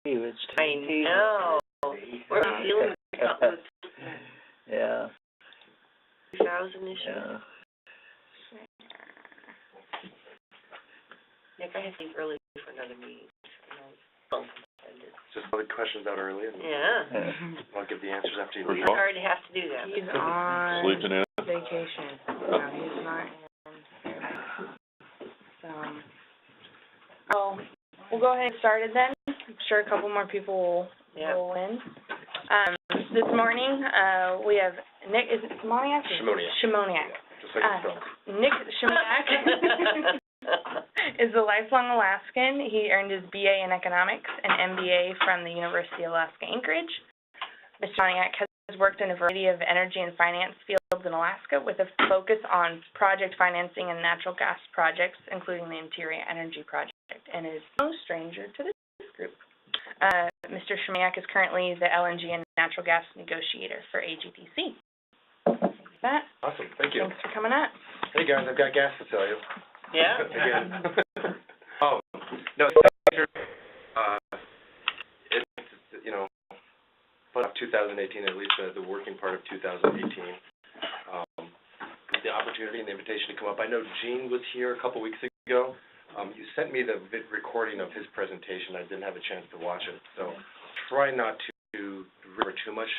It's I know. We're feeling something. Yeah. 2000-ish. Yeah. Nick, I have to leave early for another meeting. Just put the questions out early and I'll give the answers after you leave. I already have to do that. He's on Sleeping in. vacation. No, he's not in. So, we'll go ahead and get started then. I'm sure a couple more people will roll in. This morning, we have Nick, is it Szymoniak? Szymoniak. Szymoniak. Just like it's spelled. Nick Szymoniak is a lifelong Alaskan. He earned his BA in economics and MBA from the University of Alaska Anchorage. Mr. Szymoniak has worked in a variety of energy and finance fields in Alaska with a focus on project financing and natural gas projects, including the Interior Energy Project, and is no stranger to this group. Mr. Szymoniak is currently the LNG and natural gas negotiator for AGDC. With that, Awesome, thank you. thanks for coming up. Hey guys, I've got gas to sell you. Yeah? Again. No, it's, you know, of 2018, at least the working part of 2018. The opportunity and the invitation to come up. I know Gene was here a couple weeks ago. You sent me the recording of his presentation. I didn't have a chance to watch it, so try not to remember too much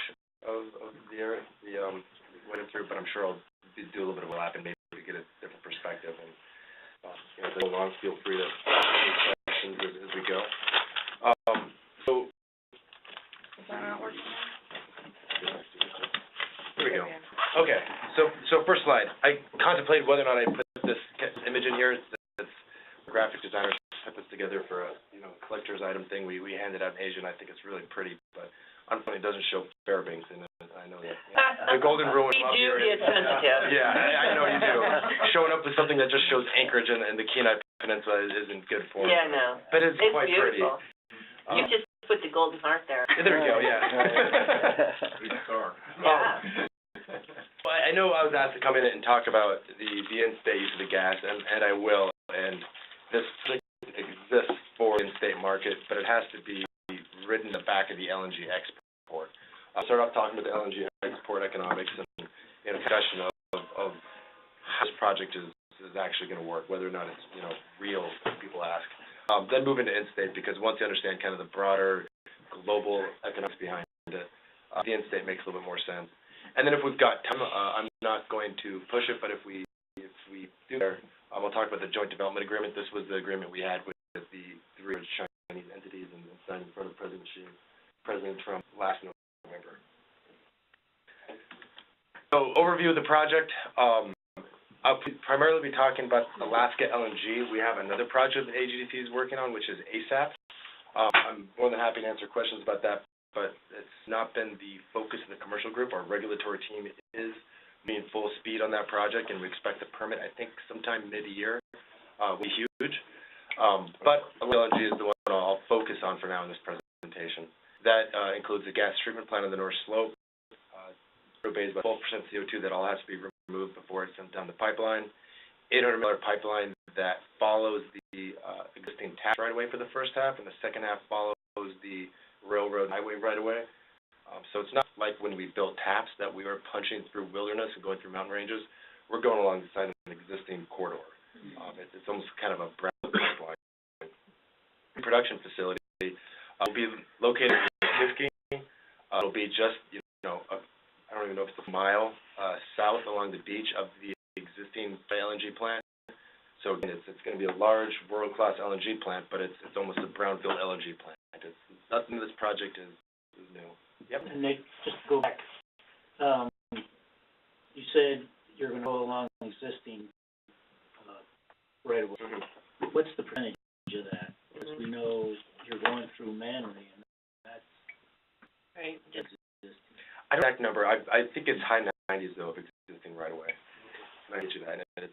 of the went through, but I'm sure I'll do a little bit of a lap and maybe get a different perspective. And you know, as I go along, feel free to ask any questions as we go. So Is that not working? here we go. Okay, so first slide. I contemplated whether or not I put this image in here. It's graphic designers put this together for a collector's item thing. We handed out in Asia, and I think it's really pretty, but unfortunately it doesn't show Fairbanks in it. I know that. Yeah. The Golden Ruin. We do get sensitive. Yeah, I know you do. Showing up with something that just shows Anchorage and the Kenai Peninsula isn't good for it. Yeah, no. But it's quite beautiful. pretty. You just put the golden heart there. There we go, yeah. Sweet star. Yeah. Well, I know I was asked to come in and talk about the in-state use of the gas, and I will. And this exists for the in-state market, but it has to be ridden in the back of the LNG export. I'll start off talking about the LNG export economics and a discussion of how this project is actually going to work, whether or not it's real, people ask. Then move into in-state, because once you understand kind of the broader global economics behind it, the in-state makes a little bit more sense. And then if we've got time, I'm not going to push it, but if we do there, we'll talk about the joint development agreement. This was the agreement we had with the three Chinese entities and signed in front of President Trump last November. So overview of the project. I'll primarily be talking about Alaska LNG. We have another project that AGDC is working on, which is ASAP. I'm more than happy to answer questions about that, but it's not been the focus of the commercial group. Our regulatory team is being full speed on that project, and we expect the permit, I think, sometime mid-year. Will be huge. But LNG is the one I'll focus on for now in this presentation. That includes the gas treatment plant on the North Slope. Bays about 12% CO2 that all has to be removed before it's sent down the pipeline. $800 million pipeline that follows the existing TAP right away for the first half, and the second half follows the railroad highway right away. So it's not like when we built TAPs that we were punching through wilderness and going through mountain ranges. We're going along the side of an existing corridor. It's almost kind of a brown pipeline. Production facility will be located in Nikiski. It'll be just, I don't even know if it's a mile south along the beach of the existing LNG plant. So again, it's going to be a large, world-class LNG plant, but it's almost a brownfield LNG plant. Nothing in this project is new. Yep. And Nick, just to go back, you said you're going to go along existing right away. Mm-hmm. What's the percentage of that? Because we know you're going through Manly, and that's Right. existing. I don't know the exact number. I think it's high 90s though of existing right away. I get you that. And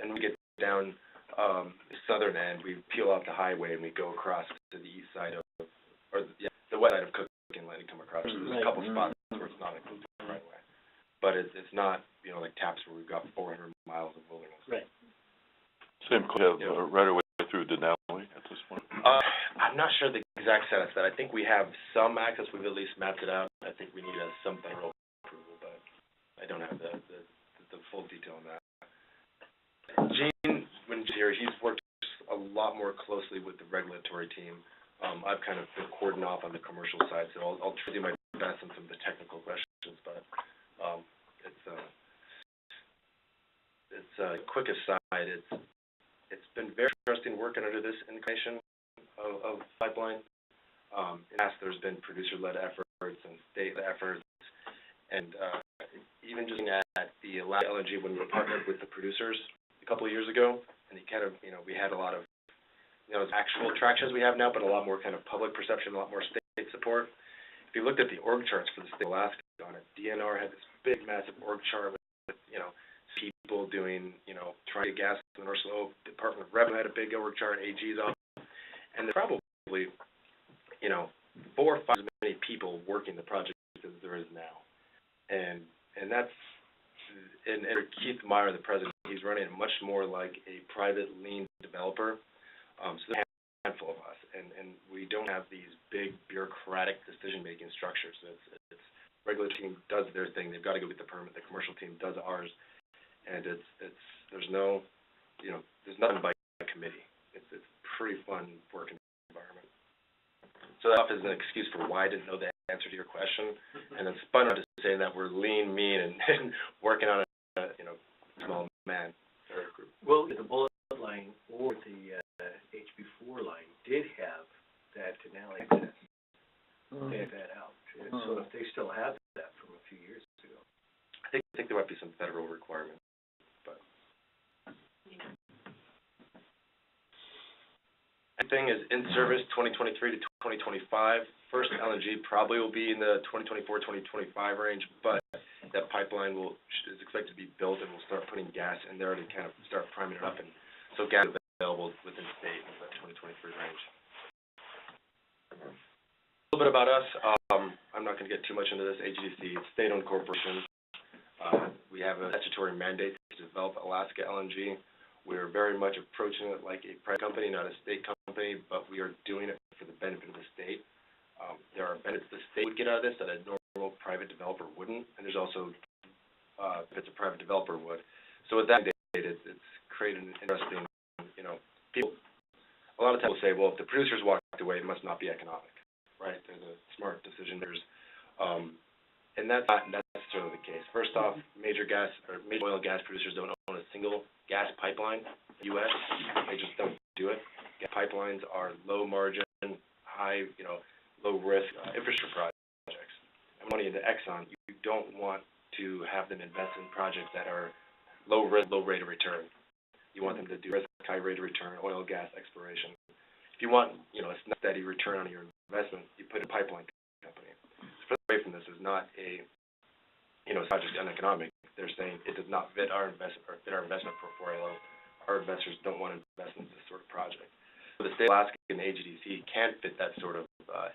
and we get down the southern end, we peel off the highway and we go across to the east side of, the west side of Cook Inlet and come across. So there's a couple spots where it's not included right away, but it's not like TAPS where we've got 400 miles of wilderness. Right. Same could have right away through Denali at this point. I'm not sure the exact status that I think we have some access. We've at least mapped it out. I think we need some federal approval, but I don't have the full detail on that. Gene, when he's here, he's worked a lot more closely with the regulatory team. I've kind of been cordoned off on the commercial side, so I'll try to do my best on some of the technical questions, but it's a quick aside. It's been very interesting working under this incarnation of pipeline. In the past, there's been producer-led efforts and state efforts, and even just at the Alaska LNG when we were partnered with the producers a couple of years ago, and you kind of, we had a lot of, actual attractions we have now, but a lot more kind of public perception, a lot more state support. If you looked at the org charts for the state of Alaska on it, DNR had this big, massive org chart with people doing, trying to get gas in the North Slope. Department of Revenue had a big org chart, AG's up, and there's probably, 4 or 5 as many people working the project as there is now. And that's, and Keith Meyer, the president, he's running it much more like a private lean developer. So there's a handful of us, and we don't have these big bureaucratic decision-making structures. It's regular team does their thing. They've got to go get the permit. The commercial team does ours, and there's no, there's nothing by committee. It's pretty fun working environment. So that is an excuse for why I didn't know the answer to your question, and it's fun to say that we're lean, mean, and working on a small man group. Well, the bullet line or the HB4 line did have that Denali access. They had that out. So if they still have that from a few years ago. I think there might be some federal requirements, but. The thing is in service 2023 to 2025. First LNG probably will be in the 2024-2025 range, but that pipeline is expected to be built and we'll start putting gas in there to kind of start priming it up, and so gas is available within the state of that 2023 range. A little bit about us. I'm not going to get too much into this. AGDC, state-owned corporation. We have a statutory mandate to develop Alaska LNG. We're very much approaching it like a private company, not a state company, but we are doing it for the benefit of the state. There are benefits the state would get out of this that a normal private developer wouldn't, and there's also benefits a private developer would. So with that data, it's created an interesting, people, a lot of times will say, well, if the producers walked away, it must not be economic, right? There's a smart decision. And that's not necessarily the case. First off, major oil and gas producers don't own a single gas pipeline in the U.S. They just don't do it. Gas pipelines are low margin, high, low risk infrastructure projects. And money into Exxon, you don't want to have them invest in projects that are low risk, low rate of return. You want them to do risk, high rate of return, oil, gas exploration. If you want, a steady return on your investment, you put a pipeline company. So further away from this is not a, it's not just uneconomic. They're saying it does not fit our investment or fit our investment portfolio. Our investors don't want to invest in this sort of project. So the state of Alaska and AGDC can fit that sort of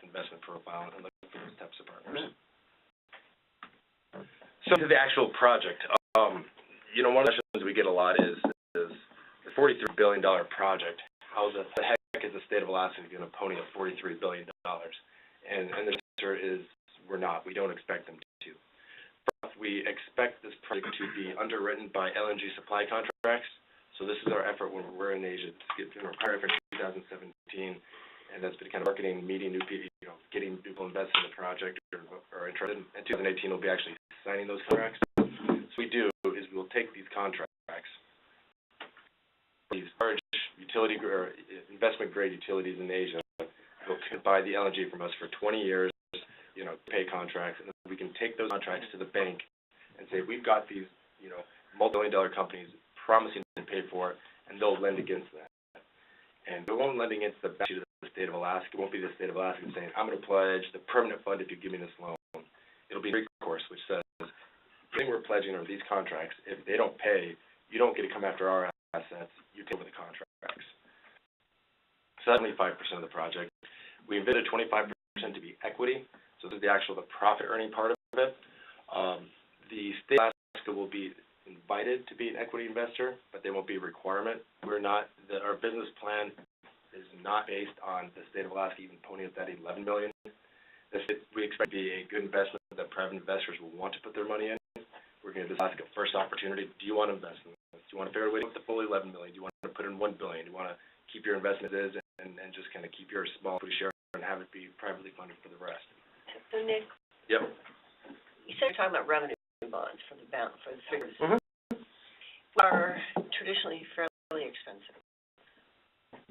investment profile and look for those types of partners. So to the actual project, one of the questions we get a lot is the $43 billion project. How the heck is the state of Alaska going to pony up $43 billion? And the answer is we're not. We don't expect them to. We expect this project to be underwritten by LNG supply contracts. So this is our effort when we're in Asia. It's been our effort in 2017, and that's been kind of marketing, meeting new people, getting people invested in the project or interested. In 2018, we'll be actually signing those contracts. So what we do is we'll take these contracts, these large utility or investment-grade utilities in Asia, will buy the LNG from us for 20 years, pay contracts, and then we can take those contracts to the bank and say, we've got these, multi-billion-dollar companies promising to pay for it, and they'll lend against that. And they won't lend against the balance sheet of the state of Alaska. It won't be the state of Alaska saying, I'm going to pledge the permanent fund if you give me this loan. It'll be recourse, which says, the thing we're pledging are these contracts. If they don't pay, you don't get to come after our assets. You take over the contracts. So that's 25% of the project. We envisioned 25% to be equity. So this is the profit earning part of it. The state of Alaska will be invited to be an equity investor, but they won't be a requirement. We're not, our business plan is not based on the state of Alaska even ponying up that $11 million. We expect to be a good investment that private investors will want to put their money in. We're going to give Alaska first opportunity. Do you want to invest in this? Do you want to figure a way to put the full $11 million? Do you want to put in $1 billion? Do you want to keep your investment as is and just kind of keep your small equity share and have it be privately funded for the rest? So Nick, Yep. you said you're talking about revenue bonds for the figures. Mm-hmm. Are traditionally fairly expensive.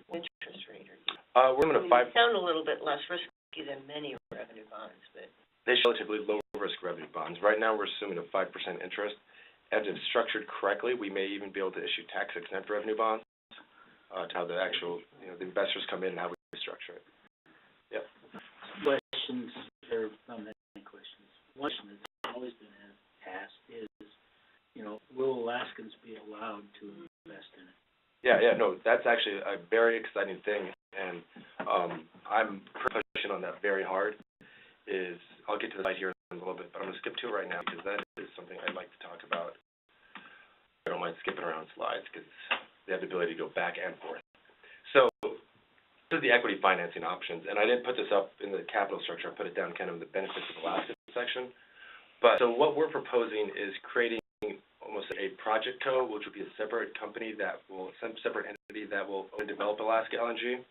Interest rate We're going to they sound a little bit less risky than many revenue bonds, but they show relatively low risk revenue bonds. Right now, we're assuming a 5% interest. As it's structured correctly, we may even be able to issue tax exempt revenue bonds to how the actual, the investors come in and how we structure it. Yep. Questions, or not many questions. One question that's always been asked is, will Alaskans be allowed to invest in it? No, that's actually a very exciting thing, and I'm pushing on that very hard. I'll get to the slide here in a little bit, but I'm going to skip to it right now because that is something I'd like to talk about. I don't mind skipping around slides because they have the ability to go back and forth. So this is the equity financing options, and I didn't put this up in the capital structure. I put it down kind of in the benefits of Alaska section. But so what we're proposing is creating almost a project co, which would be a separate company separate entity that will develop Alaska LNG.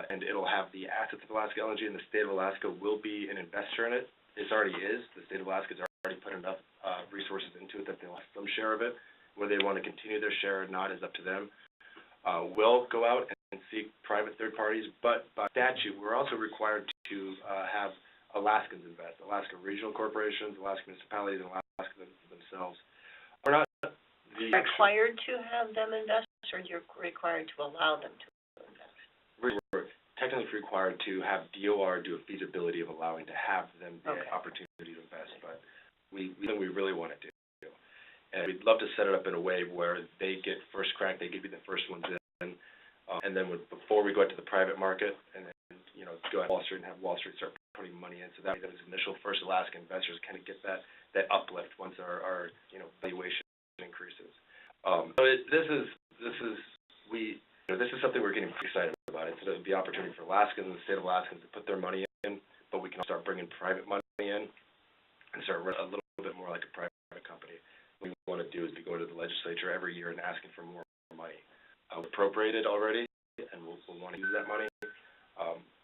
And it'll have the assets of Alaska LNG, and the state of Alaska will be an investor in it. It already is. The state of Alaska has already put enough resources into it that they'll have some share of it. Whether they want to continue their share or not is up to them. We'll go out and seek private third parties, but by statute, we're also required to have Alaskans invest, Alaska regional corporations, Alaska municipalities, and Alaska themselves. We're not required to have them invest, or you're required to allow them to invest? We're technically required to have DOR do a feasibility of allowing to have them the opportunity to invest, but we really want to do. And we'd love to set it up in a way where they get first crack, they give you the first ones in, and then before we go out to the private market, and then go out to Wall Street and have Wall Street start putting money in, so that those initial first Alaska investors kind of get that uplift once our valuation increases. So this is something we're getting pretty excited about. It's the opportunity for Alaskans and the state of Alaskans to put their money in, but we can start bringing private money in and start running a little bit more like a private company. What we want to do is be going to the legislature every year and asking for more money. We've appropriated already, and we'll want to use that money.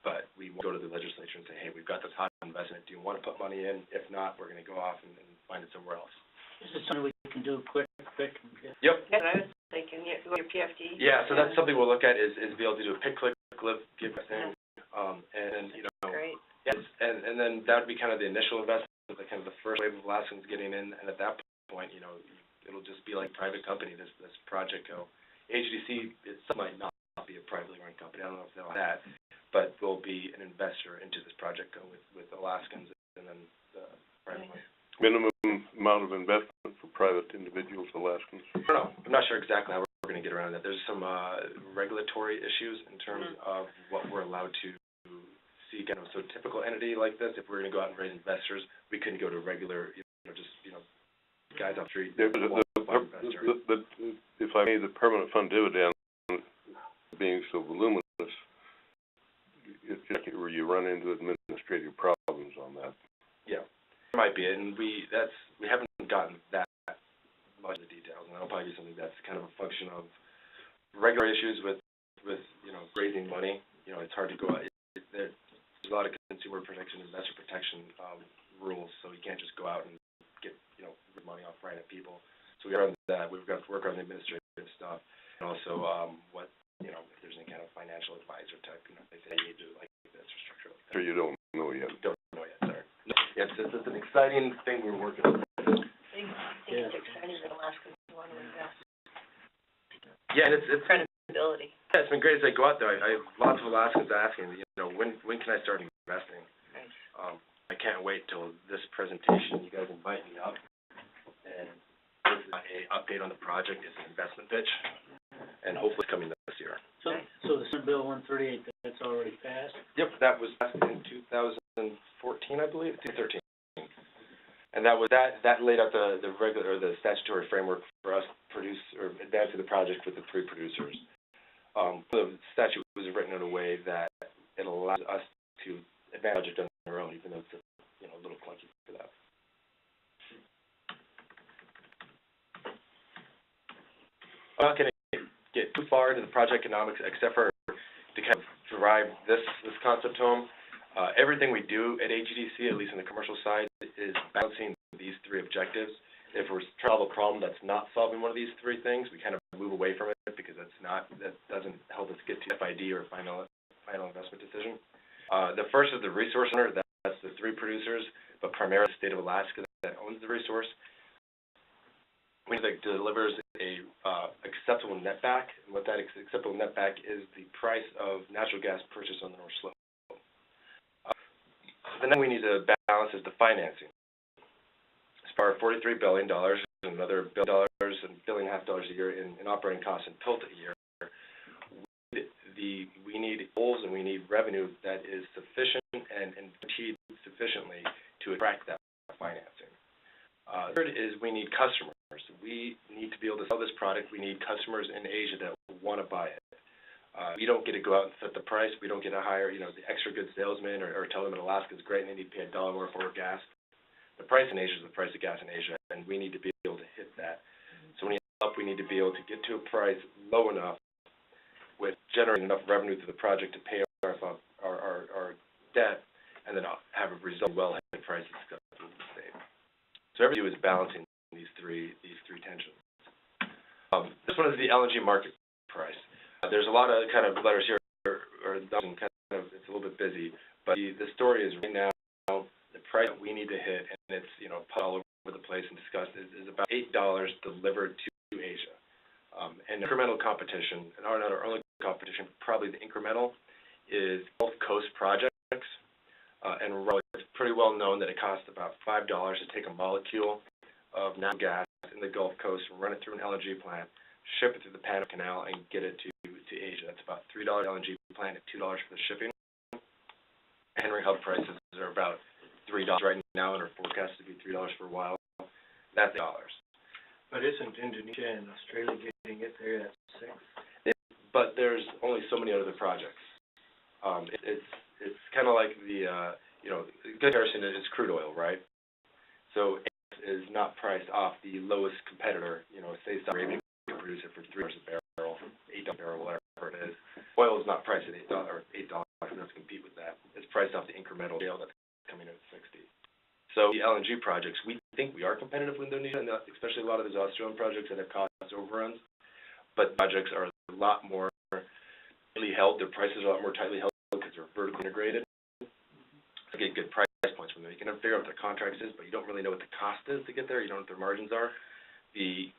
But we want to go to the legislature and say, hey, we've got this hot investment. Do you want to put money in? If not, we're going to go off and find it somewhere else. Is this something we can do quick? Yep. Yeah, I was thinking, your PFD. Yeah, so that's something we'll look at is be able to do a pick, click, give thing. And Great. Yes, and then that would be kind of the initial investment, kind of the first wave of Alaskans getting in, and at that point, it'll just be like a private company, this project go. AGDC itself might not be a privately run company. I don't know if they'll have that, but we'll be an investor into this project go with Alaskans and then the private money. Minimum amount of investment for private individuals, Alaskans? I don't know. I'm not sure exactly how we're going to get around that. There's some regulatory issues in terms of what we're allowed to seek. So a typical entity like this, if we're going to go out and raise investors, we couldn't go to regular, guys off the street. If I may, the permanent fund dividend being so voluminous, you run into administrative problems on that. Yeah, there might be, and we haven't gotten that much of the details, and that'll probably be something that's kind of a function of regular issues with raising money. It's hard to go out. There's a lot of consumer protection, investor protection rules, so you can't just go out and get money off random people. So we are on that. We've got to work on the administrative stuff, and also if there's any kind of financial advisor type, they say you need to like this or structure like that. Sure, you don't know yet. Don't know yet, sir. No. Yes, it's an exciting thing we're working on. I think it's exciting that Alaskans want to invest. Yeah, and it's Credibility. Yeah, it's been great as I go out there. I have lots of Alaskans asking, when can I start investing? Nice. I can't wait till this presentation. You guys invite me up, and this is an update on the project. It's an investment pitch, and hopefully coming this year. So the Senate Bill 138, that's already passed? Yep, that was passed in 2014, I believe, 2013. And that laid out the regular, or the statutory framework for us to produce or advance the project with the three producers. The statute was way that it allows us to advance it on our own, even though it's a little clunky for that. I'm not going to get too far into the project economics, except for to kind of derive this concept home. Everything we do at AGDC, at least on the commercial side, is balancing these three objectives. If we're trying to solve a problem that's not solving one of these three things, we kind of move away from it because that doesn't help us get to FID or final investment decision. The first is the resource owner. That's the three producers, but primarily the state of Alaska that owns the resource. We that delivers a acceptable netback, and what that acceptable netback is the price of natural gas purchased on the North Slope. The next we need to balance is the financing. As far as $43 billion and another $1 billion and $1.5 billion a year in operating costs and PILT a year, we need goals and we need revenue that is sufficient and guaranteed sufficiently to attract that financing. Third is we need customers. We need to be able to sell this product. We need customers in Asia that want to buy it. We don't get to go out and set the price. We don't get to hire, the extra good salesman or tell them that Alaska is great and they need to pay $1 more for gas. The price in Asia is the price of gas in Asia, and we need to be able to hit that. So when we help, we need to be able to get to a price low enough with generating enough revenue through the project to pay our debt, and then have a result well-headed prices acceptable to the state. So everything is balancing these three tensions. This one is the LNG Market Price. There's a lot of kind of letters here, or it's a little bit busy, but the story is right now the price that we need to hit, and it's put all over the place and discussed, is about $8 delivered to Asia. And incremental competition, and not our only competition, probably the incremental, is Gulf Coast projects. And it's pretty well known that it costs about $5 to take a molecule of natural gas in the Gulf Coast, run it through an LNG plant, ship it through the Panama Canal, and get it to Asia. That's about $3 LNG plant at $2 for the shipping. Henry Hub prices are about $3 right now and are forecast to be $3 for a while. That's $8. But isn't Indonesia and Australia getting it there at 6? But there's only so many other projects. It's kind of like the good comparison is crude oil, right? So it is not priced off the lowest competitor. Say Saudi Arabia can produce it for $3 a barrel, $8 a barrel, whatever it is. Oil is not priced at $8 or $8. It doesn't compete with that. It's priced off the incremental scale that's coming in at 60. So the LNG projects, we think we are competitive with Indonesia, and especially a lot of those Australian projects that have cost overruns. But projects are a lot more tightly held. Their prices are a lot more tightly held because they're vertically integrated. To get good price points from them. You can never figure out what their contracts is, but you don't really know what the cost is to get there. You don't know what their margins are. The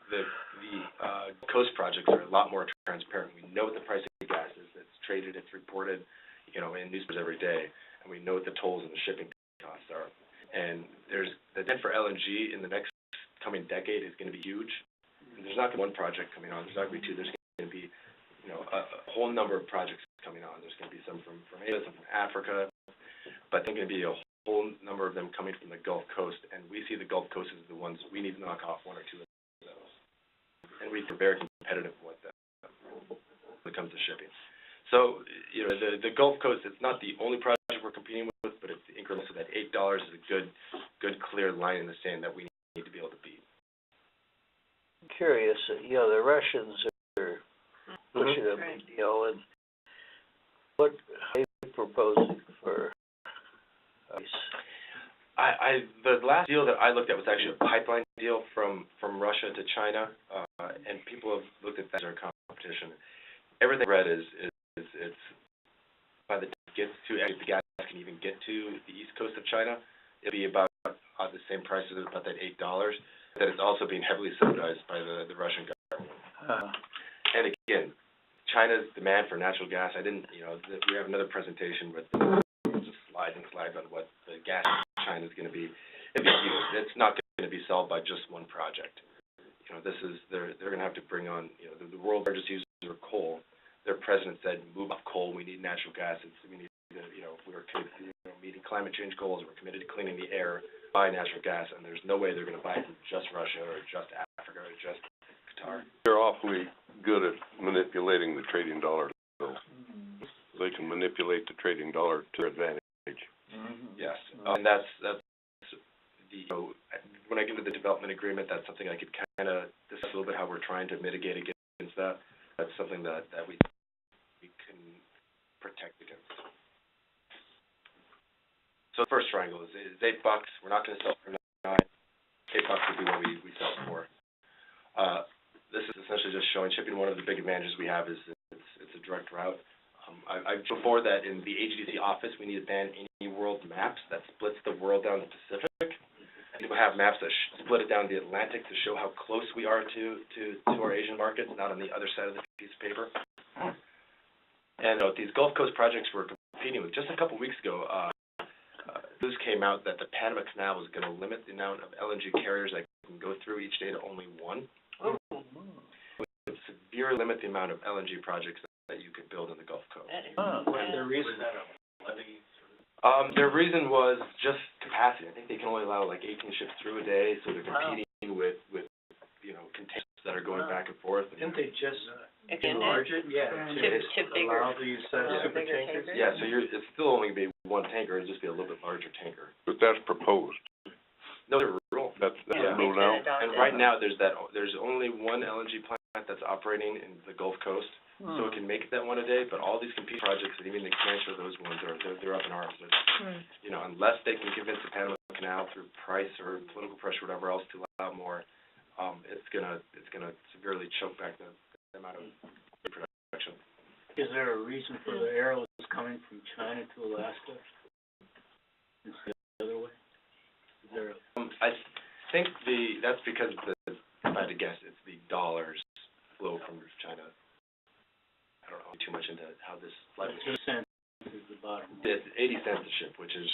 coast projects are a lot more transparent. We know what the price of gas is. It's traded, it's reported, in newspapers every day, and we know what the tolls and the shipping costs are. And there's the demand for LNG in the next coming decade is going to be huge. And there's not going to be one project coming on. There's not going to be two. There's going to be, a whole number of projects coming on. There's going to be some from Asia, some from Africa, but there's going to be a whole number of them coming from the Gulf Coast, and we see the Gulf Coast as the ones we need to knock off one or two of those. And we're very competitive with them when it comes to shipping. So, the Gulf Coast, it's not the only project we're competing with, but it's the increment, so that $8 is a good, clear line in the sand that we need to be able to beat. I'm curious, the Russians are pushing a Right. big deal, and what are they proposing for ice? The last deal that I looked at was actually a pipeline deal from Russia to China, and people have looked at that as our competition. Everything I read is it's by the time it gets to, if the gas can even get to the east coast of China, it'll be about the same price as about that $8. That it's also being heavily subsidized by the Russian government. And again, China's demand for natural gas. We have another presentation with just slides and slides on what the gas in China is going to be. It's not going to be solved by just one project. They're going to have to bring on, the world's largest user of coal. Their president said, move off coal. We need natural gas. We need to, we're committed to meeting climate change goals. We're committed to cleaning the air. Buy natural gas, and there's no way they're going to buy it from just Russia or just Africa or just Qatar. They're awfully good at manipulating the trading dollar, though. They can manipulate the trading dollar to their advantage. Yes, and that's the, when I get into the development agreement, that's something I could kind of discuss a little bit how we're trying to mitigate against that. That's something that we can protect against. So the first triangle is $8. We're not going to sell for $9. $8 would be what we sell for. This is essentially just showing shipping. One of the big advantages we have is it's a direct route. Before that, in the AGDC office, we need to ban any world maps that splits the world down the Pacific. And we have maps that split it down the Atlantic to show how close we are to our Asian markets, not on the other side of the piece of paper. And these Gulf Coast projects we're competing with, just a couple weeks ago, news came out that the Panama Canal was going to limit the amount of LNG carriers that can go through each day to only one. It would severely limit the amount of LNG projects that you could build in the Gulf Coast. What's their reason? Their reason was just capacity. I think they can only allow like 18 ships through a day, so they're competing with containers that are going back and forth. Didn't they just Extend enlarge it? Yeah, to bigger, allow these super bigger tankers? tankers? Yeah, so it's still only going to be one tanker. It'll just be a little bit larger tanker. But that's proposed. No, they're rule. That's the Yeah. rule now. And right now, there's only one LNG plant that's operating in the Gulf Coast, so it can make that one a day. But all these competing projects, and even the expansion of those ones, they're up in arms. Unless they can convince the Panama Canal through price or political pressure, or whatever else, to allow more, it's gonna severely choke back the amount of production. Is there a reason for the arrows coming from China to Alaska instead of the other way? Is there I think that's because if I had to guess, it's the dollars flow from China. I don't know too much into how this flight was. 2 cents is the bottom? It's 80 cents a ship, which is,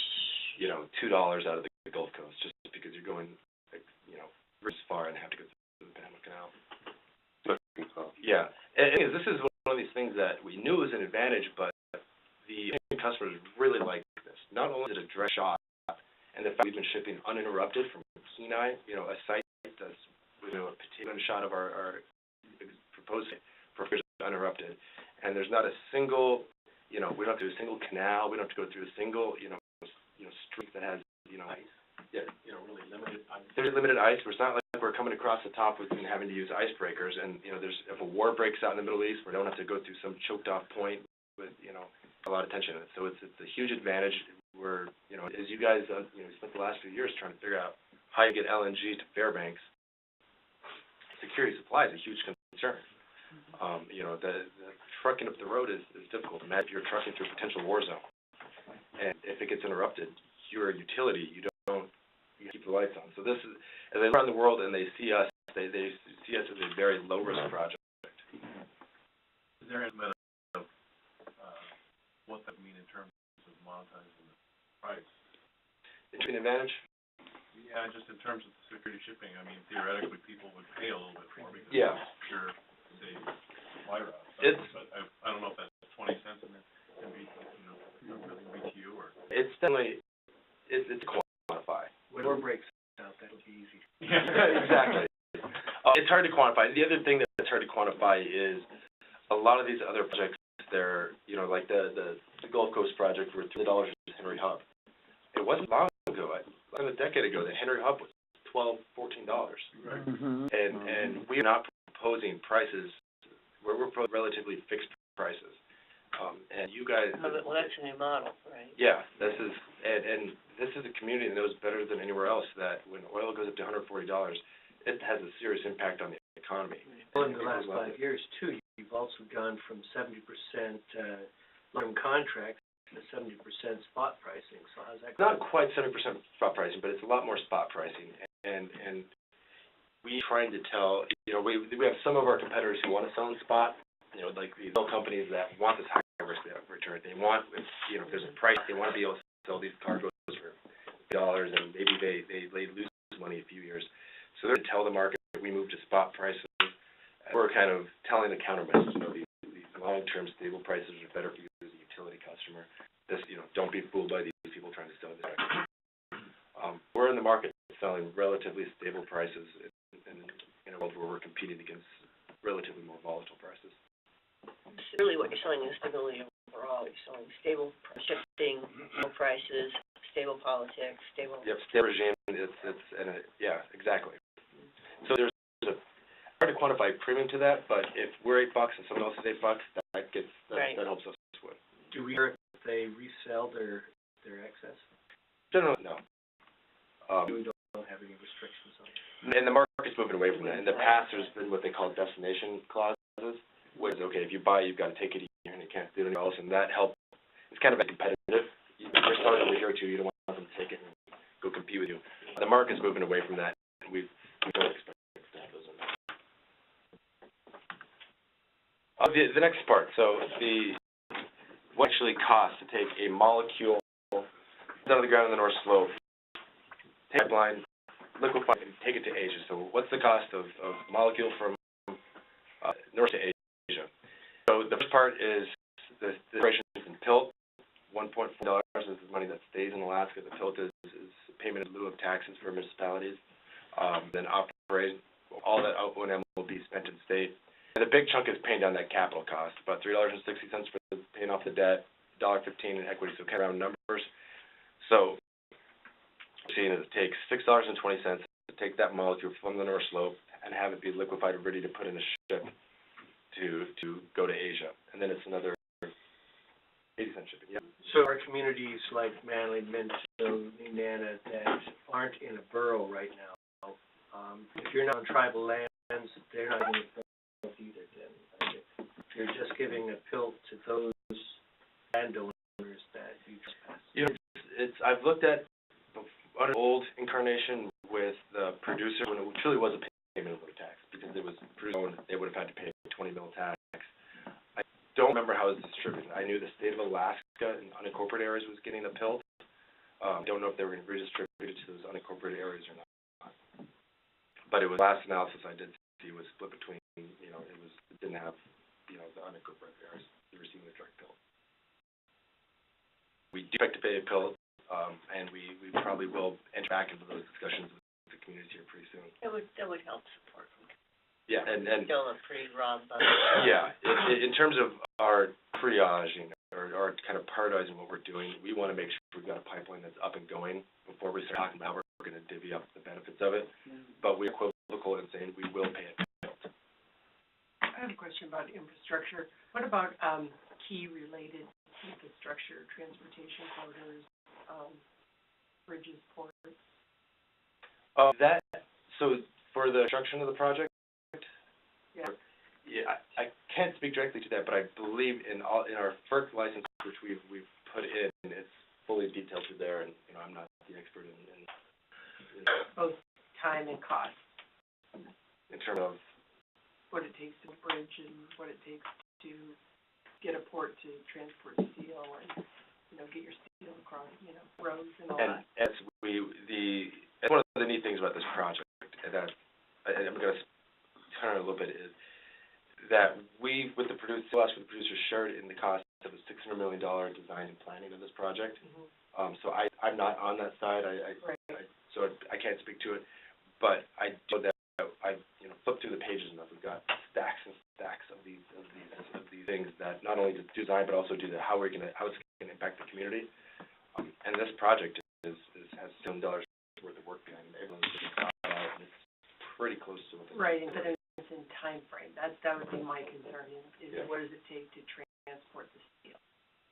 $2 out of the Gulf Coast, just because you're going, very far and have to go through the Panama Canal. Yeah, and this is one of these things that we knew was an advantage, but the customers really like this. Not only is it a direct shot, and the fact we've been shipping uninterrupted from Kenai, a site that's a potato shot of our proposed for uninterrupted, and there's not a single, we don't have to do a single canal, we don't have to go through a single, street that has, ice. Yeah, really limited ice. There's limited ice. It's not like we're coming across the top with and having to use icebreakers, and if a war breaks out in the Middle East, we don't have to go through some choked off point with a lot of tension in it. So it's a huge advantage. We're as you guys spent the last few years trying to figure out how you get LNG to Fairbanks. Security supply is a huge concern. The trucking up the road is difficult. Imagine you're trucking through a potential war zone, and if it gets interrupted, you're a utility. You keep the lights on. So this is, as they look around the world and they see us, they see us as a very low risk project. Is there an estimate of what that would mean in terms of monetizing the price? Interesting advantage. Yeah, just in terms of the security shipping, I mean, theoretically, people would pay a little bit more because Yeah. it's pure, say, supply route. But I don't know if that's 20 cents and it can be, BTU or. It's definitely, it's quantify. When war breaks out, that'll be easy. Exactly. It's hard to quantify. The other thing that's hard to quantify is a lot of these other projects, they're, like the Gulf Coast project were $3 to Henry Hub. It wasn't long ago, less than a decade ago, the Henry Hub was $12, $14. Right. And we're not proposing prices, we're proposing relatively fixed prices. And you guys... Well, that's a new model, right? Yeah, this is, and this is a community that knows better than anywhere else that when oil goes up to $140, it has a serious impact on the economy. Well, in the last 5 years, too, you've also gone from 70% long contracts to 70% spot pricing. So how's that going? Not quite 70% spot pricing, but it's a lot more spot pricing. And we trying to tell, we have some of our competitors who want to sell in spot, like these oil companies that want this high risk return. They want, if there's a price, they want to be able to sell these cargoes for $3, and maybe they lose money a few years. So they're going to tell the market we move to spot prices. We're kind of telling the countermeasures, these long-term stable prices are better for you as a utility customer. This, don't be fooled by these people trying to sell this. We're in the market selling relatively stable prices in a world where we're competing against relatively more volatile prices. Really what you're selling is stability of we're always showing stable shipping, low prices, stable politics, stable. Yep, stable regime, yeah, exactly. So there's a, hard to quantify premium to that, but if we're $8 and someone else is $8, Right. that helps us win. Do we hear if they resell their excess? Generally, no. We don't have any restrictions on it. And the market's moving away from that. In the past, there's been what they call destination clauses, which is, okay, if you buy, you've got to take it here and you can't do anything else, and that helps. It's kind of a competitive. You're selling over here too, you don't want them to take it and go compete with you. The market's moving away from that, and we don't expect to have those in there. The next part, so what actually costs to take a molecule out of the ground on the North Slope, take a pipeline, liquefy it, and take it to Asia. So what's the cost of molecule from north to Asia? So the first part is the operations in PILT. $1.4 is the money that stays in Alaska. The PILT is payment in lieu of taxes for municipalities. Then operate, all that O&M will be spent in state. And the big chunk is paying down that capital cost, about $3.60 for paying off the debt, $1.15 in equity, so kind of round numbers. So we're seeing it takes $6.20 to take that molecule from the North Slope and have it be liquefied and ready to put in a ship to go to Asia. And then it's another 80-cent shipping. Yeah. So our communities like Manly, Minto, Nenana that aren't in a borough right now, if you're not on tribal lands, they're not in the borough either then. If you're just giving a PILT to those landowners that you trespass. You know, I've looked at an old incarnation with the producer when it truly was a payment of tax because it was produced, they would have had to pay $20 million tax. I don't remember how it was distributed. I knew the state of Alaska in unincorporated areas was getting a PILT. I don't know if they were going to redistribute it to those unincorporated areas or not. But it was last analysis I did see was split between, it didn't have, the unincorporated areas receiving the direct PILT. We do expect to pay a PILT, and we probably will enter back into those discussions with the communities here pretty soon. That would help support from. Yeah, and Still a pretty raw budget. yeah, in terms of our triaging or kind of prioritizing what we're doing, we want to make sure we've got a pipeline that's up and going before we start talking about how we're going to divvy up the benefits of it. But we're equivocal in saying we will pay it. I have a question about infrastructure. What about key-related infrastructure, transportation corridors, bridges, ports? So for the construction of the project, Yeah. I can't speak directly to that, but I believe in our FERC license, which we've put in, it's fully detailed through there, and I'm not the expert in Both time and cost, in terms of what it takes to bridge and what it takes to get a port to transport steel and, get your steel across, roads and all that. and as one of the neat things about this project, that I'm going to turn a little bit, is that with the producer shared in the cost of a $600 million design and planning of this project. So I'm not on that side. So I can't speak to it, but I know that I flipped through the pages enough. We've got stacks and stacks of these things that not only to design but also how it's going to impact the community. And this project has $7 worth of work behind it. Everyone's thought out, and it's pretty close to what. Right, but it's in time frame. That would be my concern. Is what does it take to transport the steel,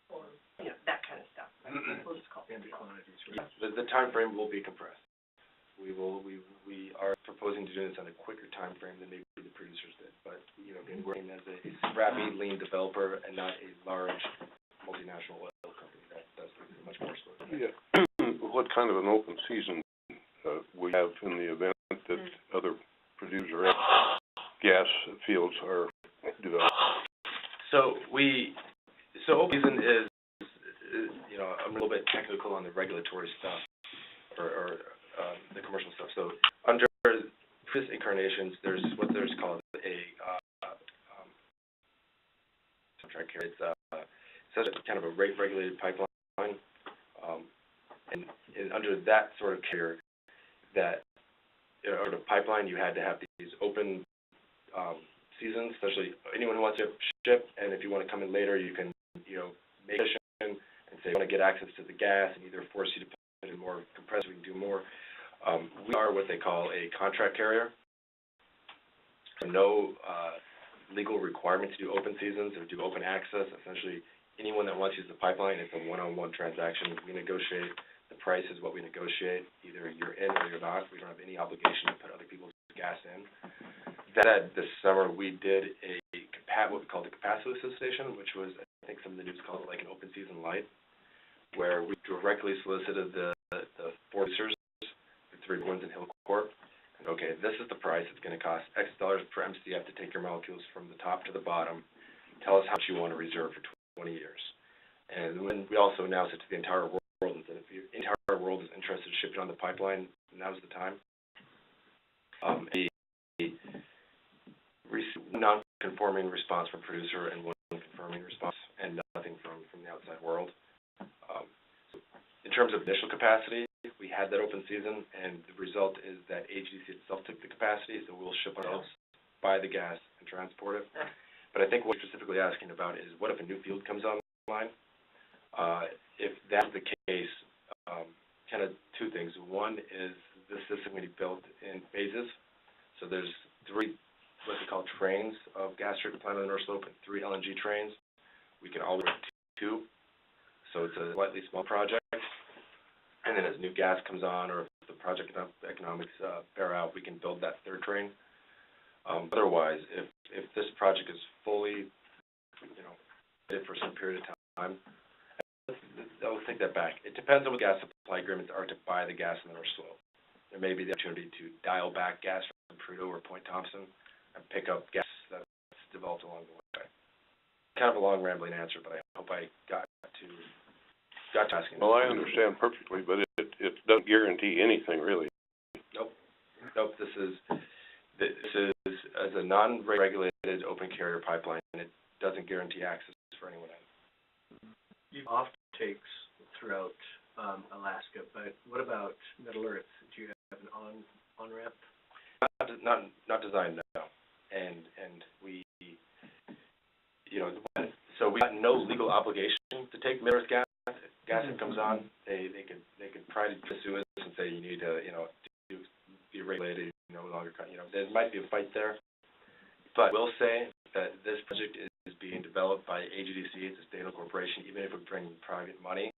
or that kind of stuff. Right? We'll just call it. The time frame will be compressed. We are proposing to do this on a quicker time frame than maybe the producers did, but again, working as a scrappy, lean developer and not a large multinational oil company that's much more slow. Yeah. What kind of an open season we have in the event that other producers or gas fields are developed? So open season is I'm a little bit technical on the regulatory stuff or the commercial stuff. So under previous incarnations, there's called a it's kind of a rate regulated pipeline, and under that sort of carrier, that or the pipeline, you had to have these open seasons, especially anyone who wants to ship, and if you want to come in later, you can make it efficient and say, we want to get access to the gas and either force you to put in more compressor, we can do more. We are what they call a contract carrier. No legal requirement to do open seasons or do open access. Essentially, anyone that wants to use the pipeline, it's a one-on-one transaction. We negotiate. The price is what we negotiate. Either you're in or you're not. We don't have any obligation to put other people's gas in. That said, this summer we did what we called a capacity solicitation, which was, I think some of the news called it like an open season light, where we directly solicited the producers, the three ones in Hillcorp. And okay, this is the price. It's going to cost X dollars per MCF to take your molecules from the top to the bottom. Tell us how much you want to reserve for 20 years. And when we also announced it to the entire world, and said if the entire world is interested in shipping on the pipeline, now's the time. A non-conforming response from producer and one confirming response, and nothing from the outside world. In terms of initial capacity, we had that open season, and the result is that AGDC itself took the capacity, so we'll ship ourselves, buy the gas, and transport it. But I think what you're specifically asking about is what if a new field comes online? If that's the case, kind of two things. One is the system will be built in phases. So there's 3 what they call trains of gas treatment plant on the North Slope and 3 LNG trains. We can all work 2. So it's a slightly small project. And then as new gas comes on, or if the project economics bear out, we can build that 3rd train. Otherwise, if this project is fully, for some period of time, I will take that back. It depends on what gas supply agreements are to buy the gas in the North Slope. There may be the opportunity to dial back gas from Prudhoe or Point Thompson and pick up gas that's developed along the way. Kind of a long, rambling answer, but I hope I got to asking. Well, I understand perfectly, but it doesn't guarantee anything, really. Nope. This is as a non-regulated open carrier pipeline, and it doesn't guarantee access for anyone in. You have off-takes throughout Alaska, but what about Middle Earth? Do you have an on-ramp? Not designed, no. And we, so we got no legal obligation to take Middle Earth gas. If gas comes on, they could try to pursue us and say you need to, to be regulated, no longer, there might be a fight there. But I will say that this project is being developed by AGDC, it's a state-owned corporation. Even if we bring private money,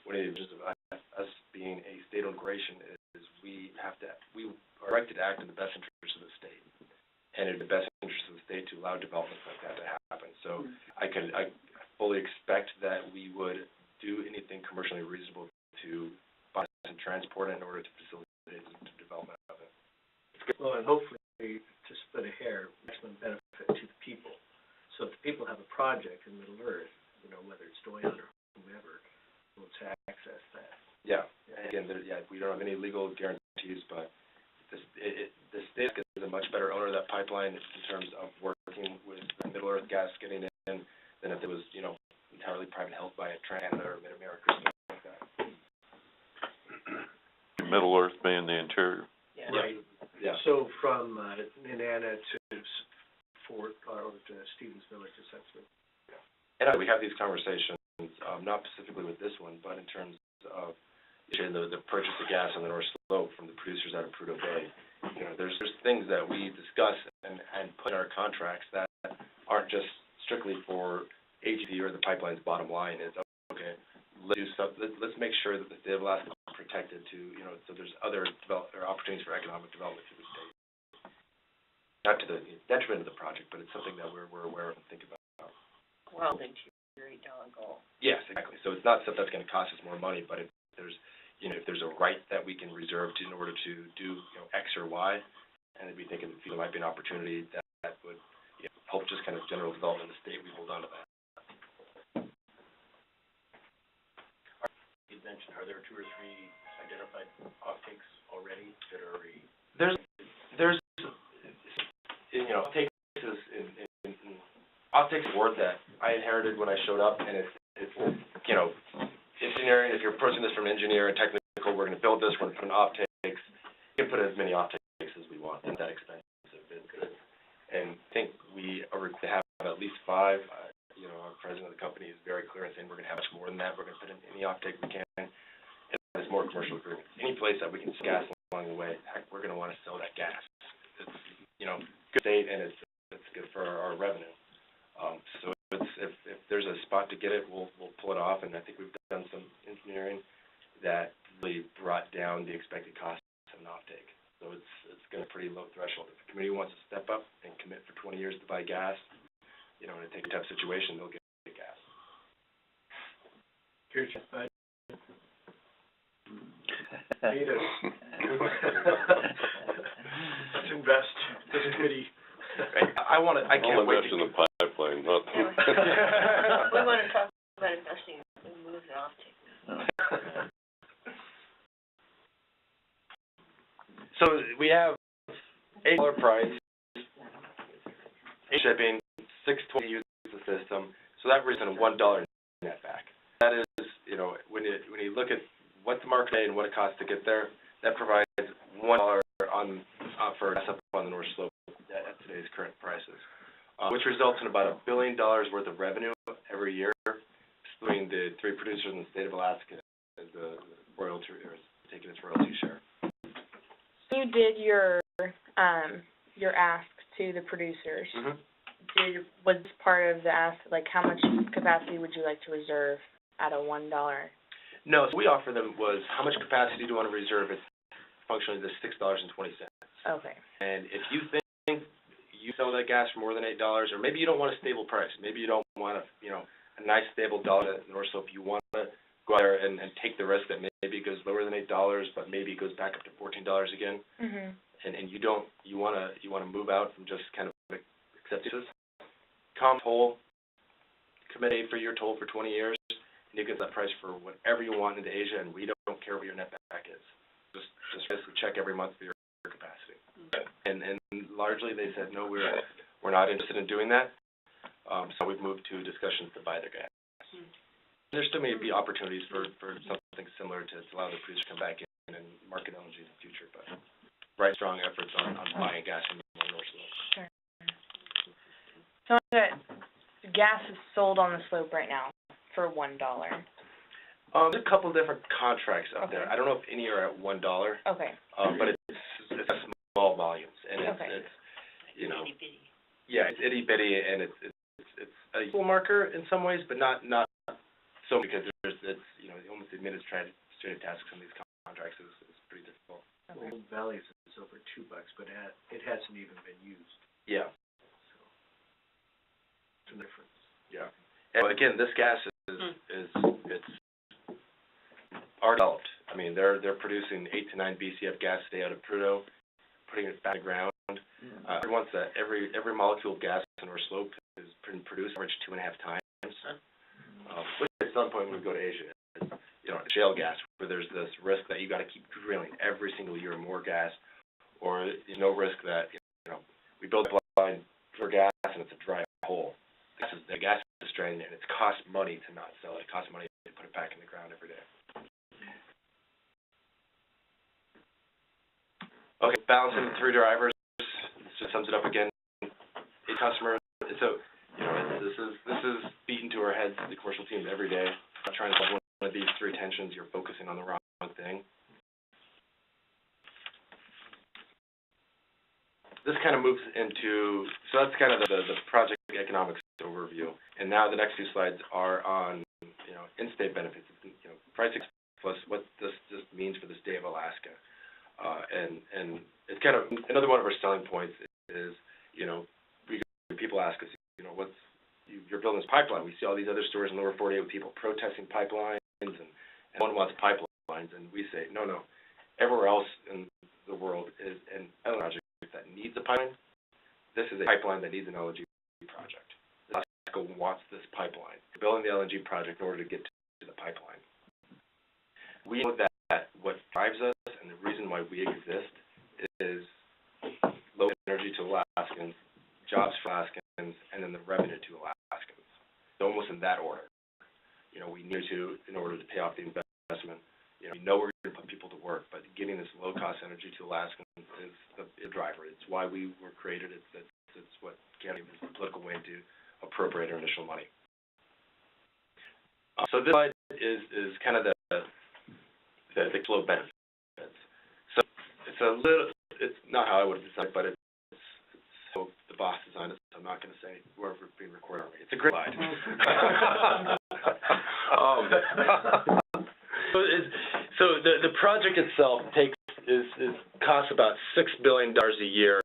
one of the advantages of us being a state-owned corporation is we are directed to act in the best interest of the state, and in the best interest of the state to allow developments like that to happen. So I fully expect that we would do anything commercially reasonable to buy and transport it in order to facilitate the development of it. Well, and hopefully, to split a hair, maximum benefit to the people. So if the people have a project in Middle Earth, whether it's Doyon or whomever, will to access that. Yeah. Again, we don't have any legal guarantees, but the state is a much better owner of that pipeline in terms of working with Middle Earth gas getting in than if it was, entirely private held by a Canada or Mid-America or something like that. Middle Earth being the interior. Yeah. Right. Yeah. So from Nenana to Fort or to Stevensville or to Sexton. And we have these conversations, not specifically with this one, but in terms of the purchase of gas on the North Slope from the producers out of Prudhoe Bay. There's things that we discuss and put in our contracts that aren't just strictly for AGD or the pipeline's bottom line. It's okay. Let's make sure that the state of Alaska is protected to, so there's other opportunities for economic development for the state. Not to the detriment of the project, but it's something that we're aware of and think about. Welding to your $8 goal. Yes, exactly. So it's not stuff that's going to cost us more money, but if there's, if there's a right that we can reserve in order to do, X or Y, and we think there might be an opportunity that would help just kind of general development of the state, we hold on to that. You mentioned, are there 2 or 3 identified offtakes already that are already? There's offtakes is a word that I inherited when I showed up, and it's engineering. If you're approaching this from an engineer and technical, we're going to build this, we're going to put in offtakes. We can put as many offtakes as we want. It's not that expensive. And I think we are required to have at least 5. Our president of the company is very clear in saying we're going to have much more than that. We're going to put in any offtake we can. And there's more commercial agreements. Any place that we can sell gas along the way, heck, we're going to want to sell that gas. It's, good state, and it's good for our revenue. So if there's a spot to get it, we'll pull it off, and I think we've done some engineering that really brought down the expected cost of an offtake. So it's got a pretty low threshold. If the community wants to step up and commit for 20 years to buy gas, in a take a tough situation, they'll get gas. Here's your bud. Need us. Let's invest, this committee. I can't I'll wait invest in the pipeline, not. We want to talk about investing in moves and offtake. So we have $8 price, shipping, $6.20 use the system. So that results in a $1 net back. That is, when you look at what the market paid and what it costs to get there, that provides $1 for gas up on the North Slope at today's current prices, which results in about $1 billion worth of revenue every year between the three producers in the state of Alaska as the royalty, or taking its royalty share. You did your ask to the producers. Mm-hmm. Was part of the ask, like, how much capacity would you like to reserve at a $1? No, so we offer them was how much capacity do you want to reserve at functionally the $6.20. Okay. And if you think you sell that gas for more than $8, or maybe you don't want a stable price, maybe you don't want a nice stable dollar at the North Slope, you want to go out there and take the risk that maybe it goes lower than $8, but maybe it goes back up to $14 again. Mhm. And you want to move out from just kind of accepting this. Come toll, commit a for-year toll for 20 years, and you get that price for whatever you want into Asia, and we don't care what your net back is. Just basically check every month for your capacity. And largely they said no, we're not interested in doing that. So we've moved to discussions to buy their gas. There still may be opportunities for something similar to allow the producer to come back in and market LNG in the future, but right strong efforts on buying gas from the North Slope. Sure. So the gas is sold on the slope right now for $1. There's a couple different contracts out there. Okay. I don't know if any are at $1. Okay. But it's small volumes, and Okay. it's Itty bitty. yeah, it's itty bitty, and it's a useful marker in some ways, but not so, because almost the administrative tasks on these contracts is pretty difficult. Okay. Old Valley's is over $2, but it hasn't even been used, Yeah. so it's a difference. Yeah. And again, this gas is already developed. I mean, they're producing 8 to 9 BCF gas a day out of Prudhoe, putting it back in the ground. Every molecule of gas in our slope is produced average 2.5 times. Which at some point when we go to Asia, shale gas, where there's this risk that you got to keep drilling every single year more gas, or there's no risk that we build a pipeline for gas and it's a dry hole. The gas is strained, and it costs money to not sell it. It costs money to put it back in the ground every day. Okay, balancing the three drivers. This just sums it up again. A customer. So this is beaten to our heads, the commercial team, every day. Not trying to solve one of these three tensions. You're focusing on the wrong thing. This kind of moves into, so that's kind of the project economics overview. And now the next few slides are on, in-state benefits, pricing plus what this means for the state of Alaska. And it's kind of, another one of our selling points is, people ask us, you're building this pipeline. We see all these other stores in lower 48 with people protesting pipelines, and one wants pipelines, and we say, no. Everywhere else in the world is an LNG project that needs a pipeline. This is a pipeline that needs an LNG project. Alaska wants this pipeline. We're building the LNG project in order to get to the pipeline. We know that what drives us and the reason why we exist is low energy to Alaskans, jobs for Alaskans, and then the revenue to Alaskans. So almost in that order. We need to, in order to pay off the investment, we know we're going to put people to work, but getting this low-cost energy to Alaskans is the driver. It's why we were created. It's what Canada is the political way to appropriate our initial money. So this slide is kind of the flow benefits. So it's a little, it's not how I would have decided, but it's how the boss designed it, so I'm not going to say whoever's being recorded on me. It's a great slide. So the project itself costs about $6 billion a year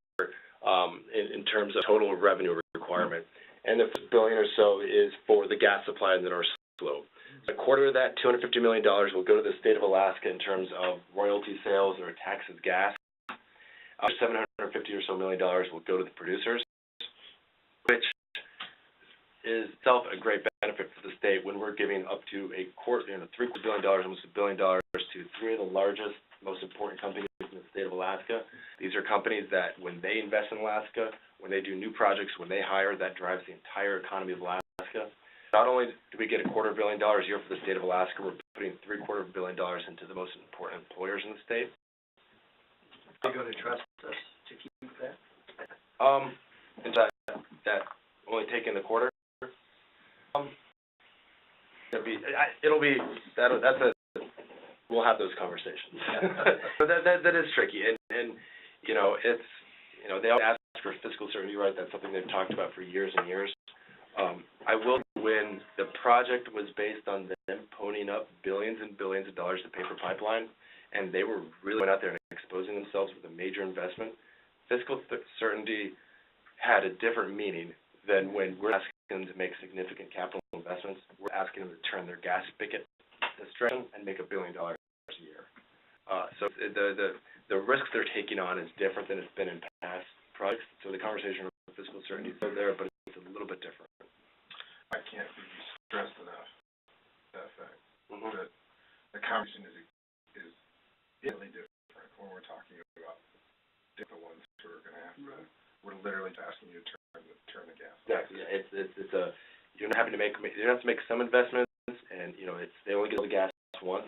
in terms of total revenue requirement, and the $1 billion or so is for the gas supply in the North Slope. A quarter of that, $250 million, will go to the state of Alaska in terms of royalty sales or taxes gas. $750 or so million will go to the producers, which is itself a great benefit for the state when we're giving up to $750 million, almost $1 billion, to three of the largest, most important companies in the state of Alaska. These are companies that, when they invest in Alaska, when they do new projects, when they hire, that drives the entire economy of Alaska. Not only do we get $250 million a year for the state of Alaska, we're putting $750 million into the most important employers in the state. Are you going to trust us to keep that? And that only taking the quarter. We'll have those conversations. But that is tricky, and you know, it's, you know, they always ask for fiscal certainty, right? That's something they've talked about for years and years. I will, when the project was based on them ponying up billions and billions of dollars to pay for pipeline, and they were really going out there and exposing themselves with a major investment, fiscal certainty had a different meaning than when we're asking them to make significant capital investments. We're asking them to turn their gas spigot this direction and make $1 billion a year. So the risks they're taking on is different than it's been in past projects. So the conversation of fiscal certainty is still there, but it's a little bit different. I can't be stressed enough that fact, that the conversation is really different when we're talking about different ones who are going to have to, we're literally asking you to turn the gas on. Exactly. Yeah, it's a, you're not having to make, you have to make some investments, and you know, they only get the gas once,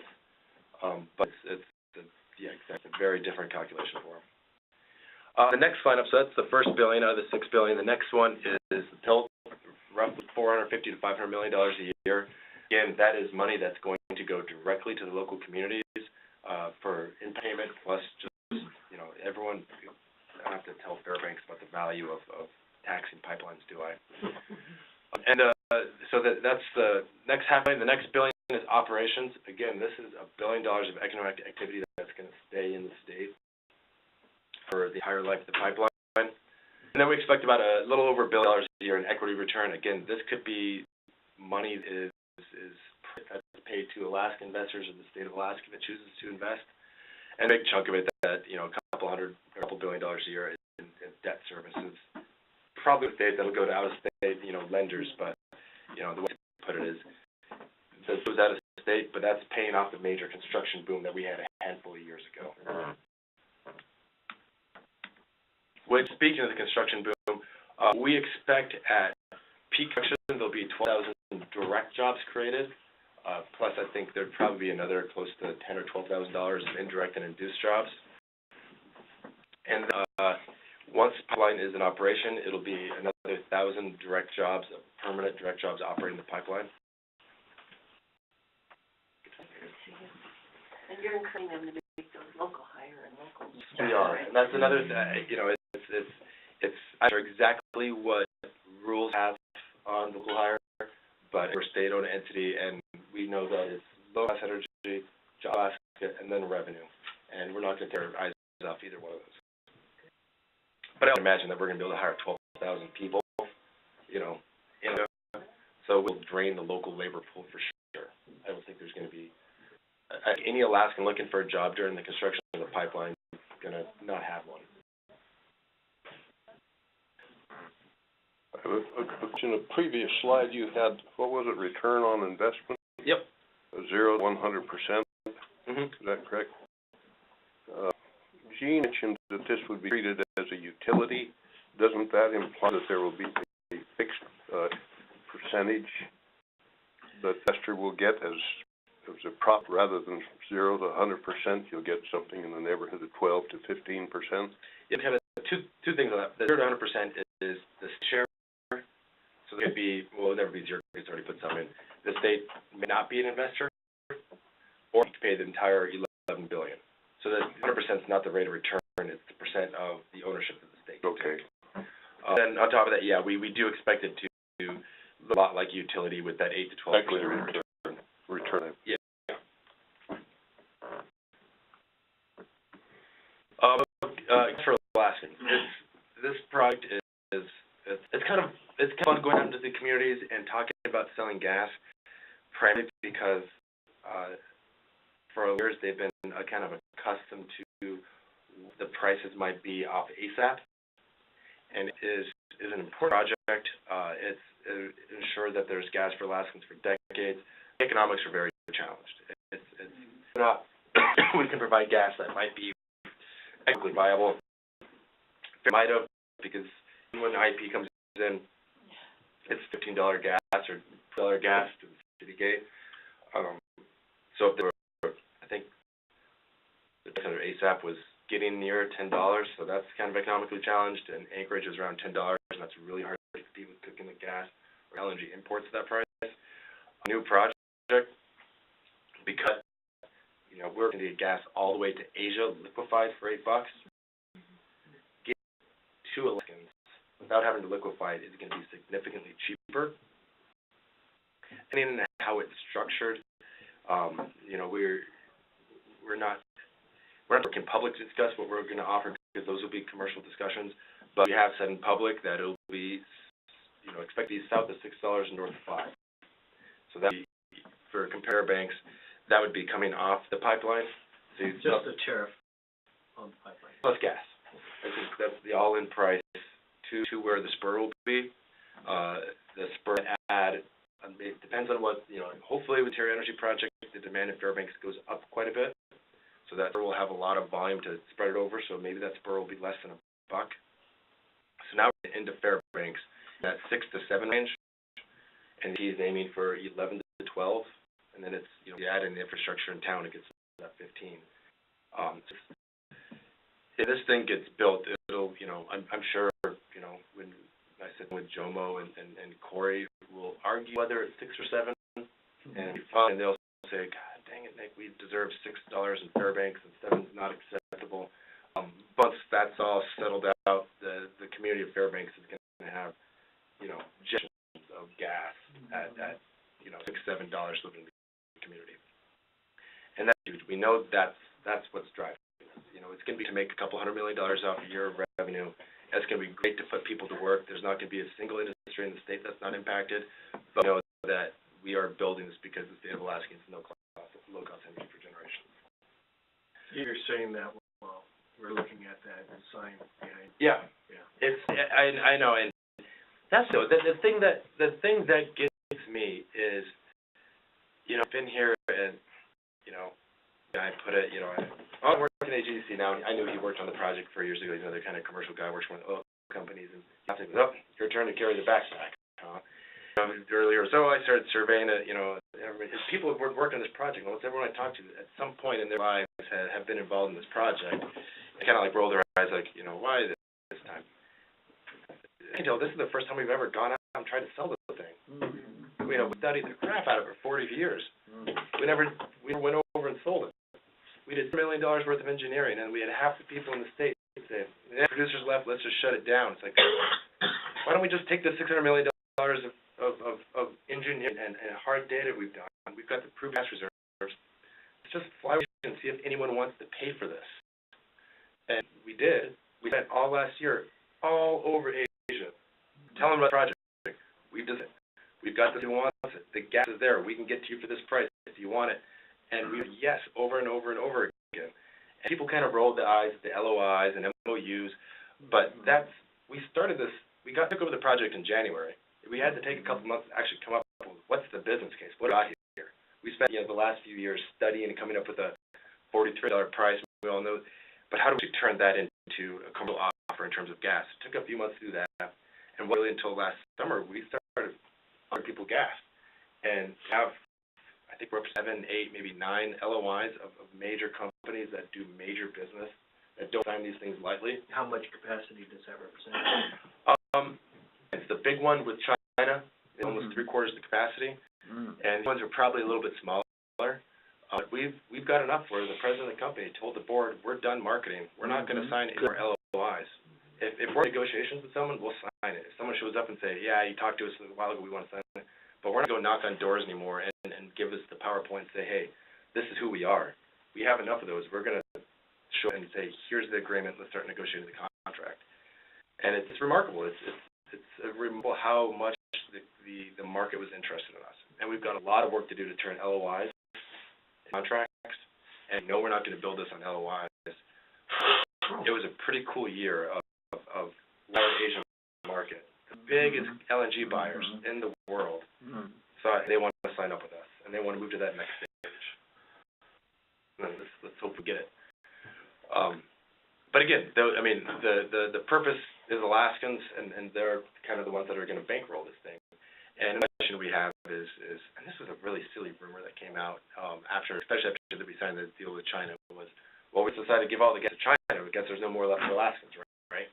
but it's a very different calculation for them. The next line up, so that's the first billion out of the $6 billion. The next one is roughly $450 to $500 million a year. Again, that is money that's going to go directly to the local communities for in payment, plus just, you know, everyone. I don't have to tell Fairbanks about the value of taxing pipelines, do I? And so that's the next half billion. The next billion is operations. Again, this is $1 billion of economic activity that's going to stay in the state for the entire life of the pipeline. And then we expect about a little over $1 billion a year in equity return. Again, this could be money that's paid to Alaska investors or the state of Alaska that chooses to invest. And a big chunk of it that, you know, a couple $billion a year in debt services. Probably the state that'll go to out-of-state, you know, lenders, but, you know, the way to put it is, it goes out of state, but that's paying off the major construction boom that we had a handful of years ago. Which, speaking of the construction boom, we expect at peak construction there'll be 12,000 direct jobs created. Plus, I think there'd probably be another close to $10,000 or $12,000 of indirect and induced jobs. And once the pipeline is in operation, it'll be another 1,000 direct jobs, permanent direct jobs operating the pipeline. And you're encouraging them to make those local hire and local. We are, and that's another thing. You know, it's I'm not sure exactly what rules have on local hire, but we're a state-owned entity, and we know that it's low-cost energy, job and then revenue, and we're not going to tear our eyes off either one of those. But I don't imagine that we're going to be able to hire 12,000 people, you know, so we'll drain the local labor pool for sure. I don't think there's going to be any Alaskan looking for a job during the construction of the pipeline going to not have one. In a previous slide you had, what was it, return on investment? Yep. 0 to 100%. Is that correct? Gene mentioned that this would be treated as a utility. Doesn't that imply that there will be a fixed percentage that investor will get as a prop rather than 0 to 100%? You'll get something in the neighborhood of 12 to 15%. You have two things on that. The 0 to 100% is the share. So it could be, well, it'll never be 0 because it's already put some in. the state may not be an investor, or to pay the entire $11 billion. So that 100% is not the rate of return, it's the percent of the ownership of the state. Okay. Then on top of that, yeah, we do expect it to look a lot like utility with that 8 to 12% Equity return. return. Yeah. For Alaskans, this project it's kind of fun going out into the communities and talking about selling gas, primarily because for years they've been kind of accustomed to the prices might be off ASAP, and it is an important project. It ensures that there's gas for Alaskans for decades. The economics are very challenged. It's not we can provide gas that might be economically viable. It might have, because when IP comes in, it's $15 gas or $12 gas to the city gate. So if there were, I think the kind of ASAP was getting near $10, so that's kind of economically challenged, and Anchorage is around $10, and that's really hard to compete with cooking the gas or LNG imports at that price. A new project, because we're going to get gas all the way to Asia, liquefied for $8. Get to Alaskans without having to liquefy it is going to be significantly cheaper. And in how it's structured, we're not in public to discuss what we're going to offer, because those will be commercial discussions. But we have said in public that it'll be, expect to be south of $6 and north of $5. So that for Fairbanks, that would be coming off the pipeline. So Just the tariff on the pipeline. Plus gas. I think that's the all-in price to where the spur will be. The spur add, it depends on what, hopefully with the Energy Project, the demand in Fairbanks goes up quite a bit. So that spur will have a lot of volume to spread it over, so maybe that spur will be less than $1. So now we're into Fairbanks, that 6 to 7 range, and he's aiming for 11 to 12, and then it's, you add in the infrastructure in town, it gets to that 15. If this thing gets built, it'll, I'm sure, when I sit with Jomo and Corey, we'll argue whether it's 6 or 7, and and they'll say, God dang it, Nick, we deserve $6 in Fairbanks and 7 is not acceptable. Once that's all settled out, the community of Fairbanks is going to have, generations of gas at $6, $7 living in the community. And that's huge. We know that's what's driving this. It's going to be to make a couple $100 million off a year of revenue. It's going to be great to put people to work. There's not going to be a single industry in the state that's not impacted. But we know that we are building this because the state of Alaska is low-cost energy for generations. You're saying that while we're looking at that sign behind. Yeah. It's I know, and that's the thing that gets me is, I've been here and I put it, I'm working at AGDC now. I knew he worked on the project 4 years ago. He's another kind of commercial guy, works for oil companies, and I think, your turn to carry the backpack. Earlier, so I started surveying it, people who worked on this project, almost everyone I talked to at some point in their lives have been involved in this project. They kind of roll their eyes why this time? This is the first time we've ever gone out and tried to sell this thing. We studied the crap out of it for 40 years. We never went over and sold it. We did $1 million worth of engineering, and we had half the people in the state say, producers left, let's just shut it down. It's like, why don't we just take the $600 million of engineering and hard data we've done? We've got the proved gas reserves. Let's just fly and see if anyone wants to pay for this. And we did. We spent all last year all over Asia telling them about the project. We've done it. We've got this who wants it. The gas is there. We can get to you for this price if you want it. And we yes over and over and over again. And people kind of rolled the eyes at the LOIs and MOUs, but we started this. We took over the project in January. We had to take a couple months to actually come up with what's the business case. What do we got here? We spent the last few years studying and coming up with a $43 price. We all know, but how do we turn that into a commercial offer in terms of gas? It took a few months to do that, and really until last summer we started offering people gas, and have. I think we're up 7, 8, maybe 9 LOIs of major companies that do major business, that don't sign these things lightly. How much capacity does that represent? It's the big one with China, almost 3/4 the capacity. and the ones are probably a little bit smaller. We've got enough where the president of the company told the board, we're done marketing. We're not going to sign any more LOIs. If we're in negotiations with someone, we'll sign it. If someone shows up and say, yeah, you talked to us a while ago, we want to sign it. But we're not going to go knock on doors anymore and give us the PowerPoint and say, hey, this is who we are. We have enough of those. We're going to show and say, here's the agreement. Let's start negotiating the contract. And it's remarkable. It's remarkable how much the market was interested in us. And we've got a lot of work to do to turn LOIs into contracts. And no, we're not going to build this on LOIs. It was a pretty cool year of large Asian market. The biggest LNG buyers in the world thought they want to sign up with us, and they want to move to that next stage. And let's hope we get it. But again, the purpose is Alaskans, and they're kind of the ones that are going to bankroll this thing. And the question we have is, and this was a really silly rumor that came out especially after we signed the deal with China, was, well, we decided to give all the gas to China, but guess there's no more left for Alaskans, right?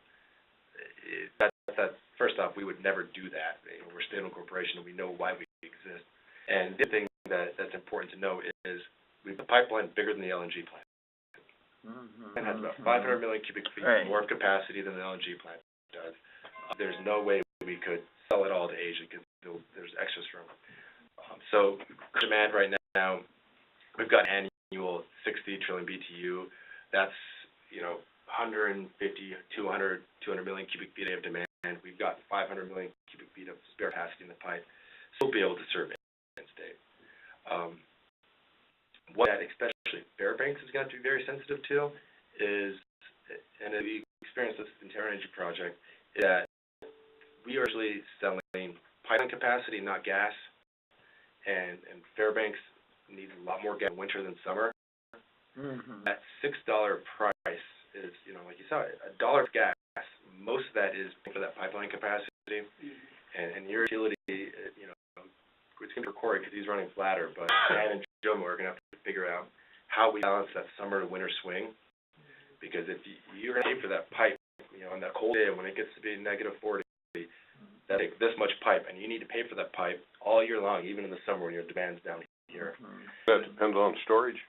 First off, we would never do that. We're a state-owned corporation, and we know why we exist. And the thing that's important to know is we have a pipeline bigger than the LNG plant. It has about 500 million cubic feet more of capacity than the LNG plant does. There's no way we could sell it all to Asia because there's excess room. So demand right now, we've got annual 60 trillion BTU. That's 150, 200 million cubic feet of demand. We've got 500 million cubic feet of spare capacity in the pipe. So we'll be able to serve it in state. What that, especially Fairbanks, is going to be very sensitive to is, and we experienced this in the Terra Energy project, is that we are usually selling pipeline capacity, not gas. And Fairbanks needs a lot more gas in winter than summer. That $6 price is, like you saw, $1 of gas. Most of that is for that pipeline capacity, and your utility, it's going to be for Corey because he's running flatter, but Dan and Joe are going to have to figure out how we balance that summer to winter swing, because if you're going to pay for that pipe, on that cold day when it gets to be -40, that takes this much pipe, and you need to pay for that pipe all year long, even in the summer when your demand's down here. That depends on storage.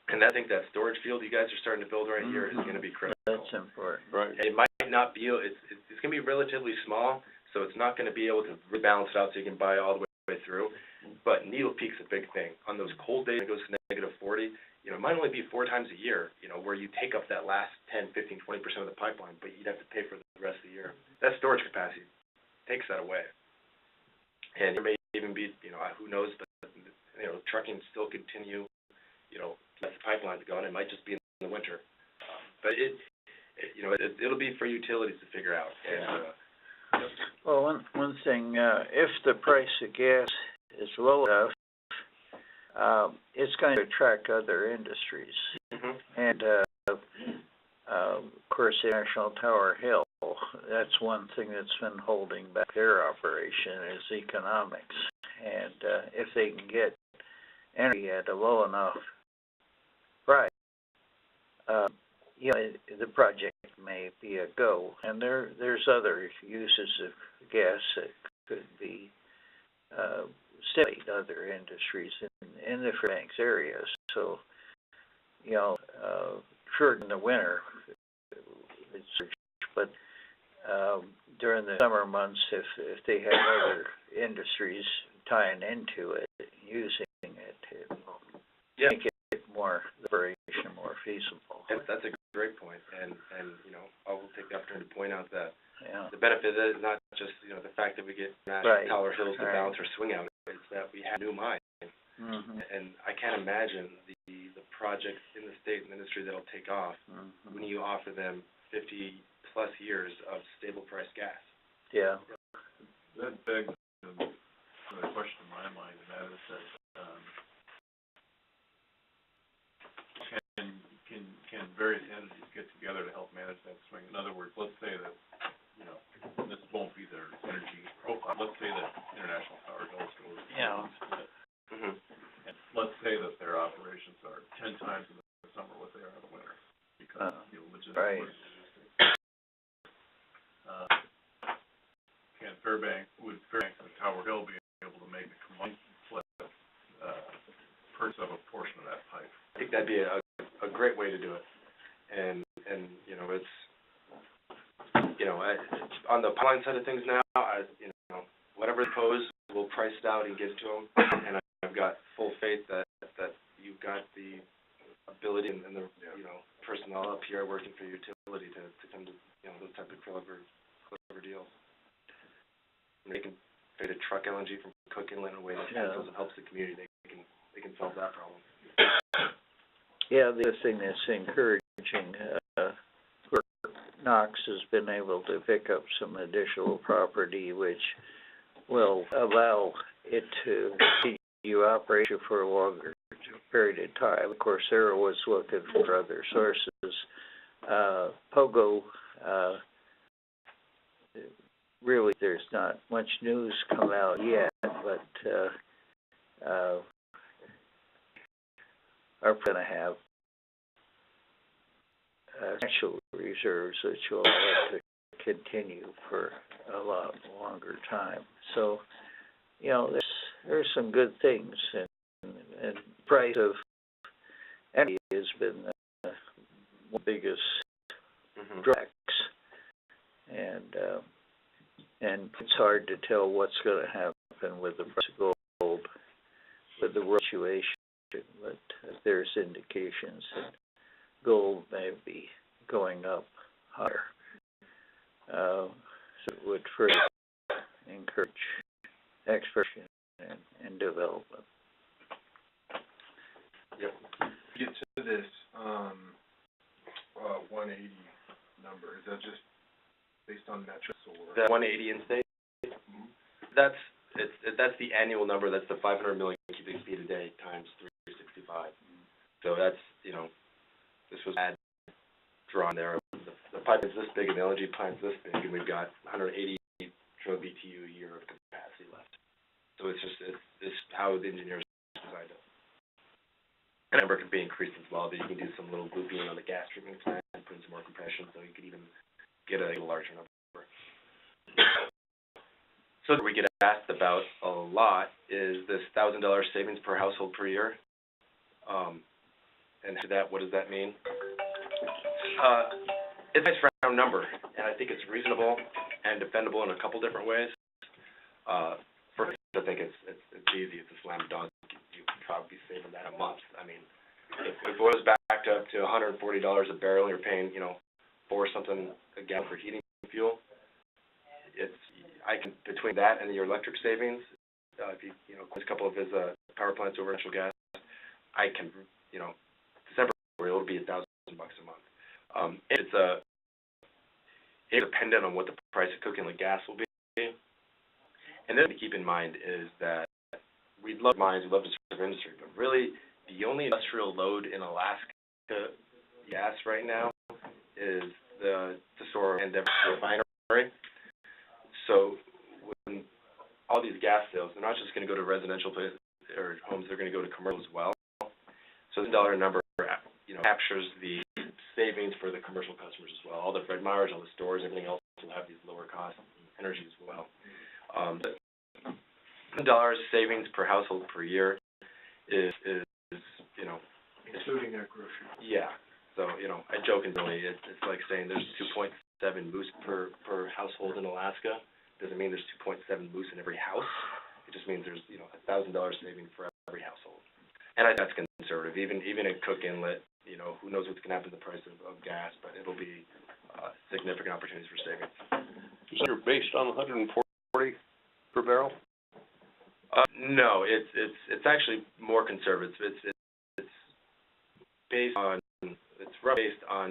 And I think that storage field you guys are starting to build right here is going to be critical. That's important. Right. It might not be, it's going to be relatively small, so it's not going to be able to rebalance it out so you can buy all the way through. But needle peak's a big thing. On those cold days, it goes to -40. It might only be 4 times a year, where you take up that last 10, 15, 20% of the pipeline, but you'd have to pay for the rest of the year. That storage capacity takes that away. And there may even be, who knows, but, trucking still continue, let the pipelines go, and it might just be in the winter. But it'll be for utilities to figure out. And, Well, one thing, if the price of gas is low enough, it's going to attract other industries. And, of course, International Tower Hill, that's one thing that's been holding back their operation is economics. And if they can get energy at a low enough price, the project may be a go. And there's other uses of gas that could be stimulate other industries in the Fairbanks area. So, sure, in the winter, it's, but during the summer months, if they have other industries tying into it, using it, it will make it more, the operation more feasible. That's a great point. And I will take the opportunity to point out that the benefit is not just, the fact that we get National Tower Hills to balance or swing out, it's that we have new mines. And I can't imagine the projects in the state and industry that'll take off when you offer them 50-plus years of stable price gas. Yeah. That begs the question in my mind, and that is that, can various entities get together to help manage that swing? In other words, let's say that, this won't be their energy profile. Let's say that International Tower Hills goes and let's say that their operations are 10 times in the summer what they are in the winter because logistics. Would Fairbanks and Tower Hill be able to make a combined purchase of a portion of that pipe. I think that'd be a great way to do it. And, you know, it's, you know, on the pipeline side of things now, you know, whatever they pose, we'll price it out and get it to them. And I've got full faith that you've got the ability and the, you know, personnel up here working for your utility to come to, you know, those type of clever deals. And they can pay to truck LNG from Cook Inlet in a way that helps the community. They can solve that problem. Yeah, the other thing that's encouraging, Knox has been able to pick up some additional property which will allow it to continue operation for a longer period of time. Of course, Sarah was looking for other sources. Pogo, really there's not much news come out yet, but are going to have actual reserves which will allow it to continue for a lot longer time. So, you know, there's some good things, and price of energy has been one of the biggest drawbacks, and it's hard to tell what's going to happen with the price of gold with the world situation, but there's indications that gold may be going up higher. So it would further encourage exploration and development. Yep. Get to this, 180 number, is that just based on metrics or? The 180 in state? That's the annual number. That's the 500 million cubic feet a day times 365. So that's, you know, this was drawn there. The pipe is this big and the LNG plant's this big, and we've got 180 BTU a year of capacity left. So it's how the engineers designed it. And the number can be increased as well, but you can do some little looping on the gas treatment plant and put in some more compression, so you could even get a larger number. So what we get asked about a lot is this $1,000 savings per household per year. And to that, what does that mean? It's a nice round number, and I think it's reasonable and defendable in a couple different ways. First, I think it's easy. It's a slam dunk. You could probably be saving that a month. I mean, if it goes back up to $140 a barrel, you're paying, you know, $4 something a gallon for heating fuel. Between that and your electric savings, if you know, a couple of his power plants over natural gas, I can, you know, December it'll be $1,000 a month. It's dependent on what the price of cooking with gas will be. And then to keep in mind is that we love mines, we love to serve industry, but really the only industrial load in Alaska gas right now is the Tesoro and the refinery. So when all these gas sales, they're not just going to go to residential places or homes, they're going to go to commercial as well. So the dollar number, you know, captures the savings for the commercial customers as well. All the Fred Meyers, all the stores, everything else will have these lower cost energy as well. $1 savings per household per year is you know, including our grocery. Yeah. So, you know, I jokingly, it's like saying there's 2.7 moose per household in Alaska. Doesn't mean there's 2.7 moose in every house. It just means there's, you know, $1,000 saving for every household. And I think that's conservative. Even at Cook Inlet, you know, who knows what's going to happen to the price of gas, but it'll be significant opportunities for savings. Is that based on 140 per barrel? No, it's actually more conservative. It's based on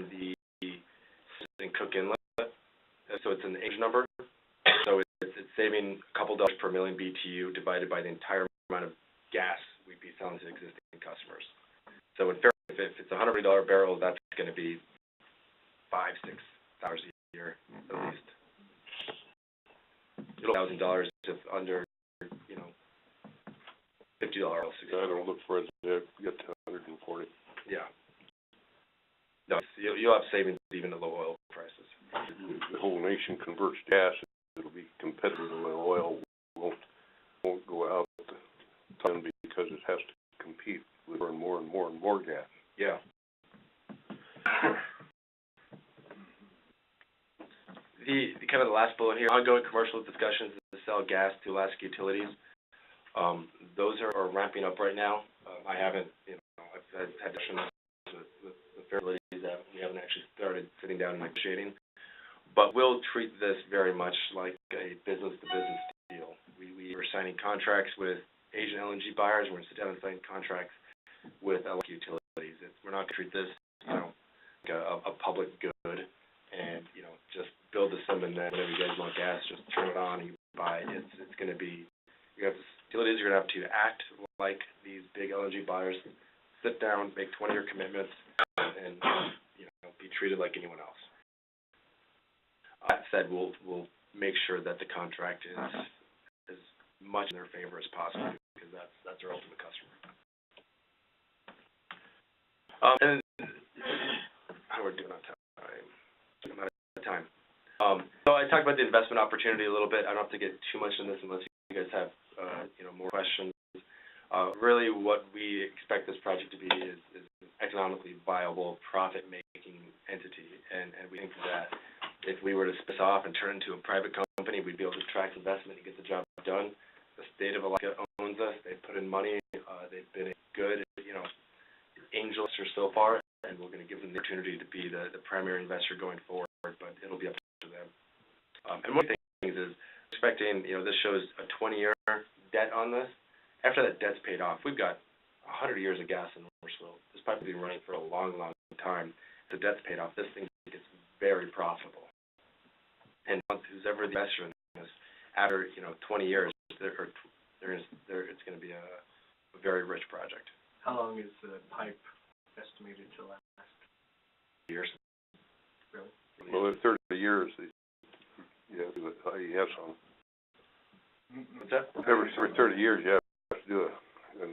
the in Cook Inlet, so it's an age number. So it's saving a couple dollars per million BTU divided by the entire amount of gas we'd be selling to existing customers. So in Fairbanks, if it's a $100 barrel, that's going to be $5-6 a year at least. $1,000 if under, you know, $50. I don't look for it to get to 140. Yeah. No, you'll have savings even at low oil prices. The whole nation converts to gas, it'll be competitive with oil. Won't go out the ton because it has to compete kind of the last bullet here, ongoing commercial discussions to sell gas to Alaska utilities. Those are ramping up right now. I haven't, I've had discussions with Fairbanks that we haven't actually started sitting down and negotiating. But we'll treat this very much like a business-to-business deal. We are signing contracts with Asian LNG buyers. We're going to sit down and sign contracts with Alaska utilities. We're not going to treat this, like a public good and, just build the system and then whenever you guys want gas, just turn it on and you buy it. It's going to be, utilities are going to have to act like these big LNG buyers, sit down, make 20-year commitments, and be treated like anyone else. That said, we'll make sure that the contract is as much in their favor as possible because that's our ultimate customer. And how we're doing on time? I'm out of time. So I talked about the investment opportunity a little bit. I don't have to get too much in this unless you guys have more questions. Really, what we expect this project to be is an economically viable, profit-making entity, and we think that if we were to spin this off and turn it into a private company, we'd be able to attract investment and get the job done. The state of Alaska owns us. They've put in money. They've been a good, angel investor so far, and we're going to give them the opportunity to be the primary investor going forward, but it'll be up to them. And one of the things is, expecting, this shows a 20-year debt on this. After that debt's paid off, we've got 100 years of gas in Northsville. This pipe will be running for a long, long time. The debt's paid off. This thing gets very profitable. And who's ever the investor in this, after 20 years, it's going to be a very rich project. How long is the pipe estimated to last? Years. Really? Well, in 30 years, do the IES on. What's that? Every 30 years, you have to do an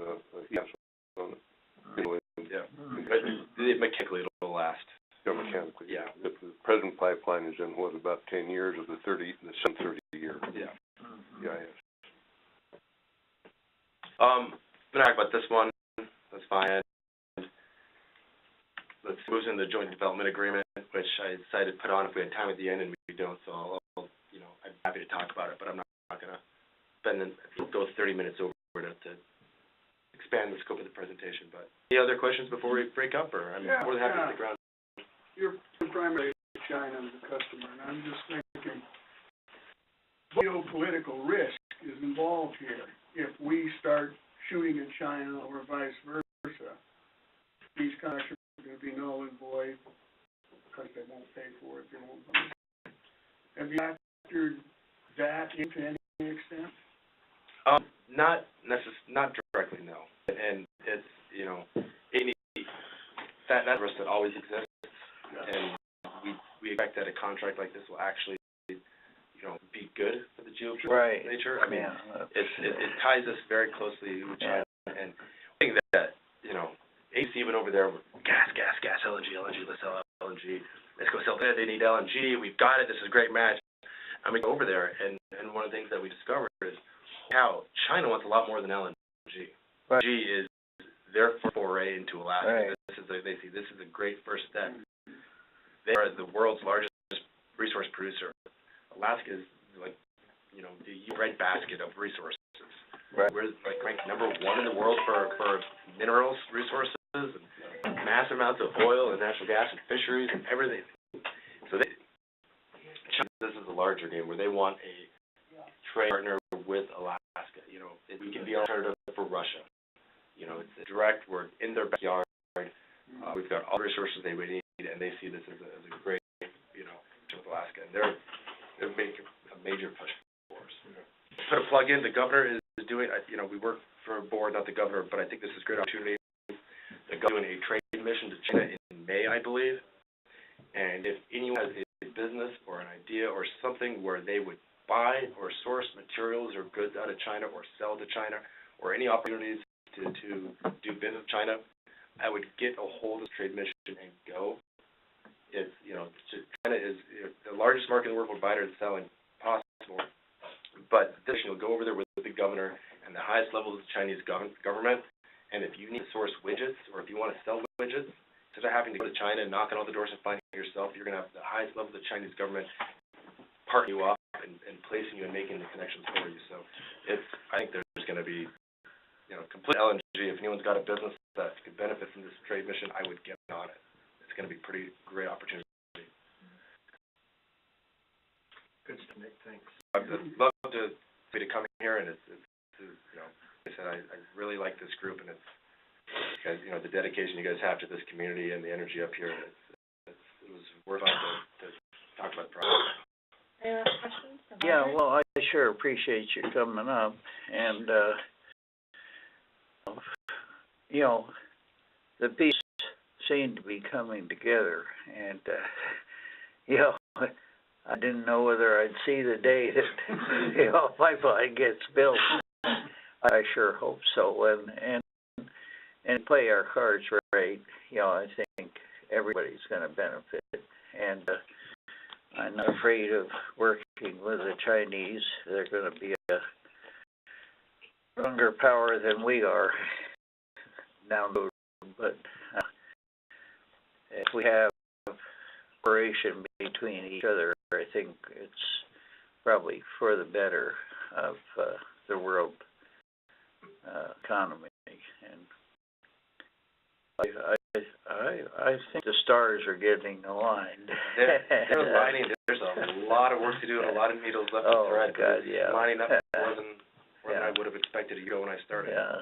IES on it. Mechanically, it'll last. Yeah, mechanically. Yeah. The present pipeline is in, about 10 years of the 30 year. Yeah. IES. We're not talking about this one. That's fine. Let's move into the joint development agreement, which I decided to put on if we had time at the end, and we don't. So I'll I'm happy to talk about it, but I'm not going to go 30 minutes over to expand the scope of the presentation. But any other questions before we break up, or I'm more than happy to stick around. You're primarily China as a customer, and I'm just thinking, geopolitical risk is involved here. If we start shooting at China or vice versa, these contracts are going to be null and void because they won't pay for it. They won't. Have you factored that into any extent? Not directly, no. And it's that risk that always exists. And we expect that a contract like this will actually, be good for the geopolitical nature. I mean, it ties us very closely with China. And I think that, AC went over there, gas, LNG, let's sell LNG. Let's go sell that. They need LNG. We've got it. This is a great match. And we go over there, and one of the things that we discovered is how China wants a lot more than LNG. Right. LNG is their foray into Alaska. Right. They see this is a great first step. They are the world's largest resource producer. Alaska is like, the breadbasket of resources. Right. We're ranked #1 in the world for minerals, resources, and massive amounts of oil and natural gas and fisheries and everything. So China, this is a larger game where they want a trade partner with Alaska. We can be an alternative for Russia. It's direct. We're in their backyard. We've got all the resources they would need, and they see this as a great, with Alaska. And they're making a major push for us. Put a plug in. The governor is doing. We work for a board, not the governor, but I think this is a great opportunity. The governor doing a trade mission to China in May, I believe. And if anyone has a business or an idea or something where they would buy or source materials or goods out of China or sell to China or any opportunities to do business with China, I would get a hold of this trade mission and go. It's, China is the largest market in the world for buying and selling possible. But this mission will go over there with the governor and the highest levels of the Chinese government. And if you need to source widgets or if you want to sell widgets, instead of having to go to China and knock on all the doors and find it yourself, you're going to have the highest level of the Chinese government partnering you up and placing you and making the connections for you. So I think there's going to be, complete LNG. If anyone's got a business that could benefit from this trade mission, I would get on it. It's going to be a pretty great opportunity. Good stuff, Nick, thanks. I'd love to come here, and like I said, I really like this group, and it's, guys, the dedication you guys have to this community and the energy up here. It was worthwhile to talk about the project. Any last questions? Yeah, well, I sure appreciate you coming up, and, the pieces seem to be coming together, and, I didn't know whether I'd see the day that, pipeline gets built. I sure hope so, and play our cards right. I think everybody's gonna benefit, and, I'm not afraid of working with the Chinese. They're gonna be a stronger power than we are down the road, but, if we have cooperation between each other, I think it's probably for the better of the world economy. And I think the stars are getting aligned. They're aligning. There's a lot of work to do and a lot of needles left to thread. Oh, God, yeah. Lining up more than I would have expected to go when I started. Yeah.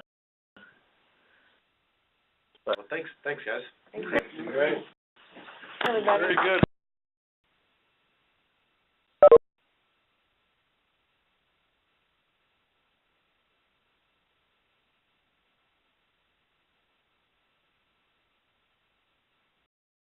Well, thanks, guys. Thanks. Great. Very Very good.